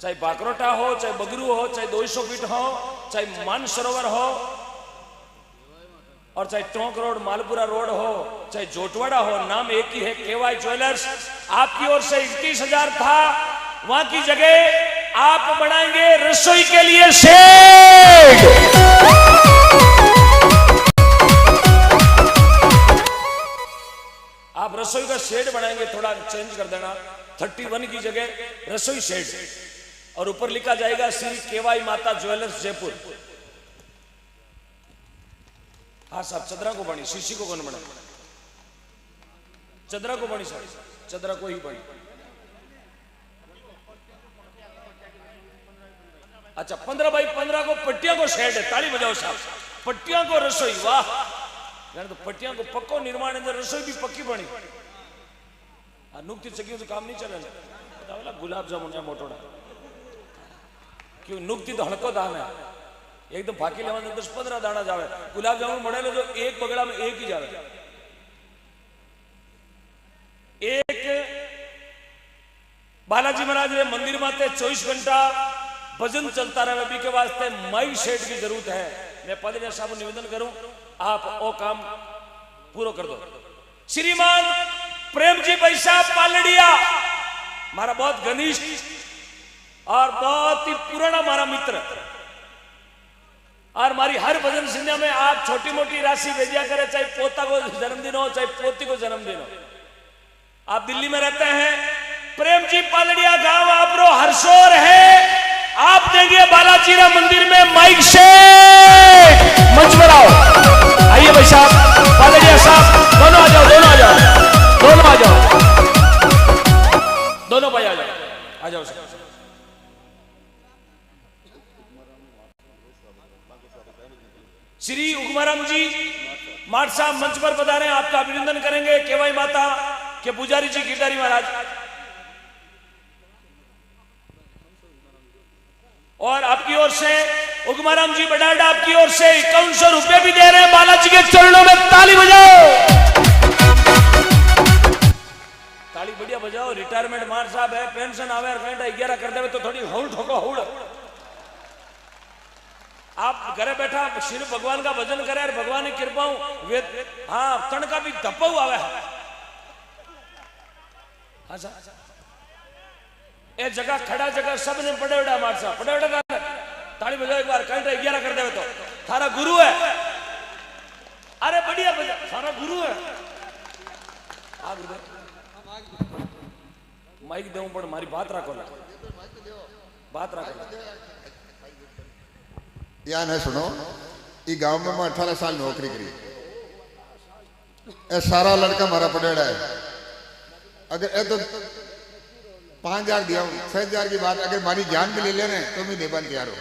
चाहे बाकरोटा हो, चाहे बगरू हो, चाहे 200 फीट हो, चाहे मानसरोवर हो, और चाहे टोंक रोड मालपुरा रोड हो, चाहे जोटवाड़ा हो, नाम एक ही है, केवाई ज्वेलर्स। आपकी ओर से 21,000 था, वहां की जगह आप बनाएंगे रसोई के लिए शेड। आप रसोई का शेड बनाएंगे, थोड़ा चेंज कर देना, 31 की जगह रसोई शेड, और ऊपर लिखा जाएगा श्री केवाई माता ज्वेलर्स जयपुर। हाँ साहब, चदरा को बनी, शीशी को कौन बना? चदरा को बनी साहब, चदरा को ही बनी। अच्छा, 15 बाई 15 को पट्टियां को शेड है, ताली बजाओ साहब। पट्टियां को रसोई, वाह यार, तो पट्टियां को पक्को निर्माण है, रसोई भी पक्की बनी। नुक्ति चकियों से काम नहीं चले, गुलाब जामुन या मोटोड़ा क्यों, नुक्ति तो हड़को दान है, एकदम फाकी लेवा 10-15 दाना जावे। गुलाब जामुन बने लो जो एक बगड़ा में एक ही जावे। एक बालाजी महाराज ने मंदिर माते 24 घंटा भजन चलता रहे, अभी के वास्ते माइक सेट की जरूरत है। मैं पादरी साहब को निवेदन करूं, आप वो काम पूरा कर दो। श्रीमान प्रेम जी भाई साहब पालड़िया, हमारा बहुत घनिष्ठ और बहुत ही पुराना हमारा मित्र, और हमारी हर भजन संध्या में आप छोटी मोटी राशि भेजा करें, चाहे पोता को जन्मदिन हो, चाहे पोती को जन्मदिन हो। आप दिल्ली में रहते हैं, प्रेम जी पालड़िया गांव आपरो हरसोर है, आप देंगे बालाजी राम मंदिर में माइक से। मंच पर आओ, आइए भाई साहब, पालड़िया साहब, दोनों आ जाओ, दोनों आ जाओ, दोनों आ जाओ, दोनों भाई आ जाओ, आ जाओ साहब। श्री उगमाराम जी माठ साहब मंच पर पधारे, आपका अभिनंदन करेंगे। केवाई माता के पुजारी जी गिरधारी महाराज, और आपकी ओर से उगमाराम जी बडाडा आपकी ओर से 5100 रुपए भी दे रहे हैं। बालाजी के चरणों में ताली बजाओ, ताली बढ़िया बजाओ। रिटायरमेंट मार साहब है, पेंशन आवे 11 कर दे तो थोड़ी हौड़ ठोको, हौड़। आप घरे बैठा शिव भगवान का भजन करे और भगवान की कृपा वे, हाँ तन का भी धप्पा आवे। ए जगह खड़ा जगह सब ने पड़े उड़ा मार साहब, पड़े उड़ा ताली बजाओ एक बार, कहीं 11 कर दे तो थारा गुरु है। अरे बढ़िया बजा, थारा गुरु है। माइक देऊं पर मारी बात रखो ना, बात रखो। या न सुनो, ये गांव में मैं 18 साल नौकरी करी, ए सारा लड़का हमारा पड़ेड़ा है। अगर ए तो 5,000 दिया, 6,000 की बात अगर हमारी जान भी ले लेने तो भी नहीं बन तैयार हो।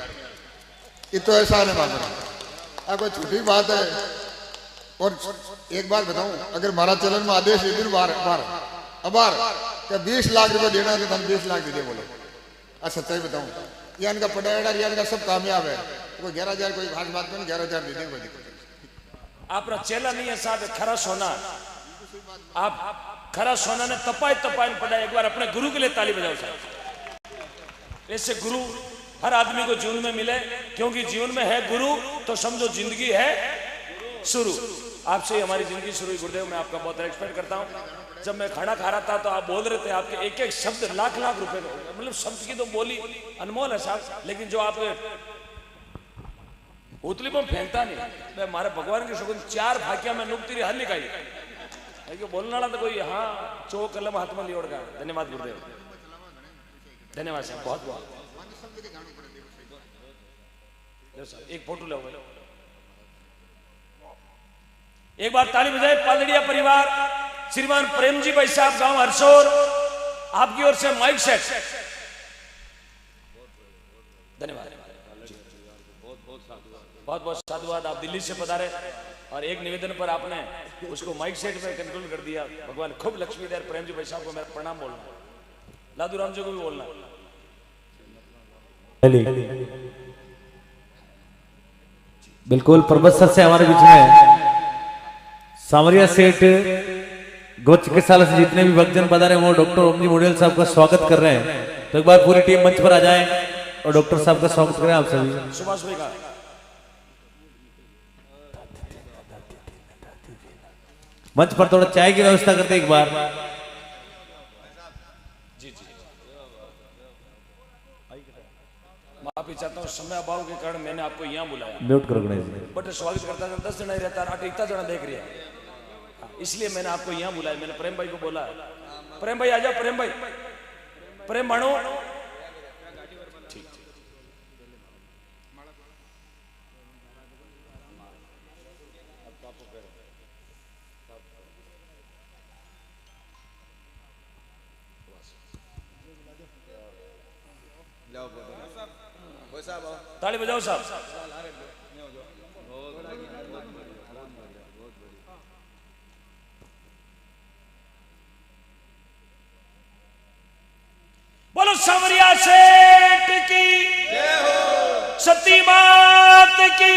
ये तो ऐसा नहीं बात है, कोई छोटी बात है। और एक बात बताऊं, अगर हमारा चलन में आदेश एक दिन बार अबार क्या 20 लाख रुपए देना है तो हम 20 लाख दे बोलो। अच्छा सच्चाई बताऊं, या इनका पड़ेड़ा या इनका सब कामयाब है, कोई 11,000 कोई खास बात नहीं, 11,000 दे देंगे, कोई दिक्कत नहीं। आपका चेला नहीं है साहब, खरा सोना। आप खरा सोना ने तपाई पड़ा। एक बार अपने गुरु के लिए ताली बजाओ साहब। ऐसे गुरु हर आदमी को जीवन में मिले, क्योंकि जीवन में है गुरु तो समझो जिंदगी है शुरू। आपसे ही हमारी जिंदगी शुरू हुई गुरुदेव, मैं आपका बहुत रिस्पेक्ट करता हूँ। जब मैं खाना खा रहा था तो आप बोल रहे थे, आपके एक एक शब्द लाख लाख रुपए, मतलब शब्द की तो बोली अनमोल है साहब, लेकिन जो आप उतली में फेंकता नहीं। मैं हमारे भगवान की शकुन 4 फाकिया में नुकती हल निकाली, बोलने वाला तो कोई हाँ चो कलम हाथ में लियोड़ गया। धन्यवाद गुरुदेव, धन्यवाद साहब, बहुत बहुत। एक फोटो लो भाई, एक बार ताली बजाए। पालड़िया परिवार, श्रीमान प्रेम जी भाई साहब गांव हरसोर, आपकी ओर से माइक सेट। धन्यवाद, बहुत बहुत साधुवाद, आप दिल्ली से पधारे और एक निवेदन पर आपने उसको माइक सेट में कंट्रोल कर दिया। भगवान खूब लक्ष्मी दे प्रेम जी भाई साहब को मेरा प्रणाम बोलना, लादूराम जी को भी बोलना। बिल्कुल प्रबत सर से हमारे बीच में सामरिया सेठ गोच के साल से जितने भी भक्तजन पधारे वो डॉक्टर ओम जी मोडियल साहब का स्वागत कर रहे हैं। तो एक बार पूरी टीम मंच पर आ जाए और डॉक्टर साहब का स्वागत करें आप सभी। सुभाष भाई का मंच पर थोड़ा चाय की व्यवस्था करते एक बार। माफी चाहता हूँ, समय अभाव के कारण मैंने आपको यहाँ बुलाया। म्यूट करो गणेश जी। बट स्वागत करता था 10 जना ही रहता, 8 इतना जना देख रहा है, इसलिए मैंने आपको यहाँ बुलाया। मैंने प्रेम भाई को बोला, प्रेम भाई आ जाओ, प्रेम भाई, प्रेम मानो। ठीक ताली बजाओ साहब। बोलो सावरिया सेठ की सती मात की,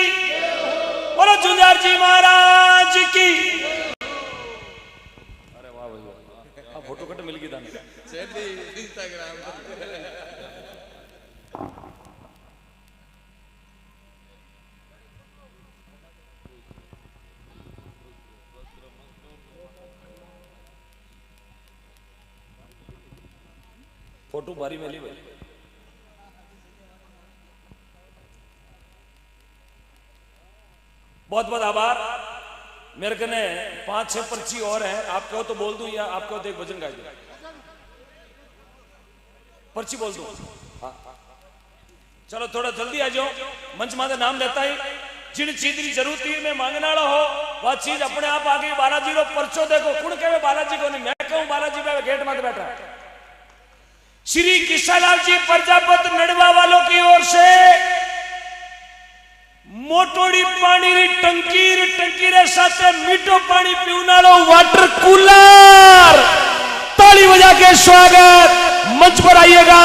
बोलो झुंझार जी महाराज की। अरे वाह भाई वाह, फोटो कट मिल गई था फोटो भारी मिली भाई। बहुत बहुत आभार। मेरे कने 5-6 पर्ची और हैं, आप कहो तो बोल दूं या आप कहो तो एक भजन गा दूं? पर्ची बोल दूं? हाँ चलो थोड़ा जल्दी आ जाओ, मंच माता नाम लेता ही जिन चीज की जरूरत थी में मांगने वाला हो वह चीज अपने आप आ गई। बालाजी रो पर्चो देखो, कुण कहे बालाजी को नहीं, मैं कहूं बालाजी पे गेट में बैठा। श्री किसालाल जी प्रजापत नड़वा वालों की ओर से मोटोड़ी पानी री टंकी रे साथे मीठो पानी पीवनालो वाटर कूलर। ताली बजा के स्वागत, मंच पर आइएगा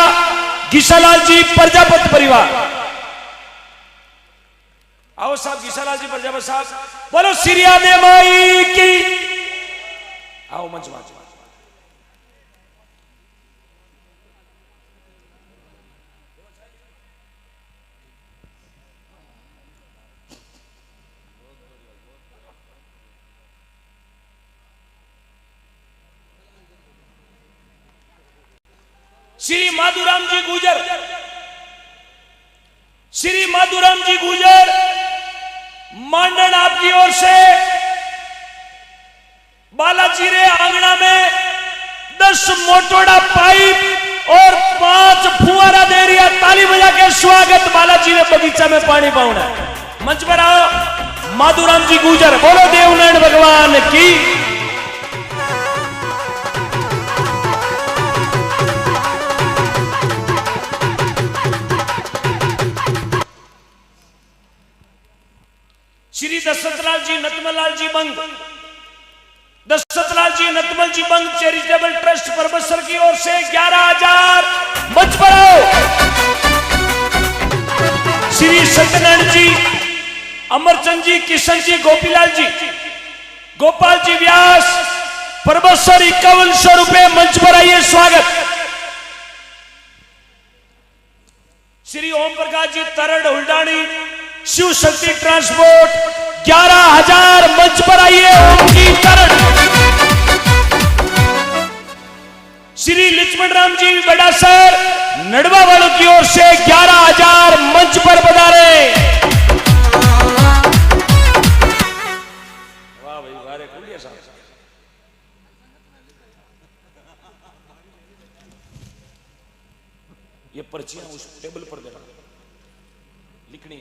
किसालाल जी प्रजापत परिवार। आओ साहब, किसालाल जी प्रजापत साहब, बोलो सिरिया दे माई की। आओ मंच पर। श्री माधुराम जी गुजर, श्री माधुराम जी गुजर मांडन आपकी ओर से बालाजी रे आंगना में 10 मोटोड़ा पाइप और 5 फुआरा दे रही है। ताली बजा के स्वागत, बालाजी रे बगीचा में पानी पाउना। मंच पर आओ माधुराम जी गुजर, बोलो देवनारायण भगवान की। श्री दशरथलाल जी नतमलाल जी बंग, दशरथलाल जी नतमल जी बंग चैरिटेबल ट्रस्ट परबसर की ओर से 11,000। मंच पर आओ श्री सत्यनारायण जी, अमरचंद जी, किशन जी, गोपीलाल जी, गोपाल जी व्यास परबसर 5100 रुपए। मंच पर आइए स्वागत। श्री ओम प्रकाश जी तरड़ हुल्डानी शिव शक्ति ट्रांसपोर्ट 11,000। मंच पर आइए ओम की तरड़। श्री लक्ष्मण राम जी बड़ा सर नड़वा वालों की ओर से 11,000। मंच पर पधारे। वाह भाई वाह रे कुलिया साहब। ये पर्चियां उस टेबल पर देना, लिखनी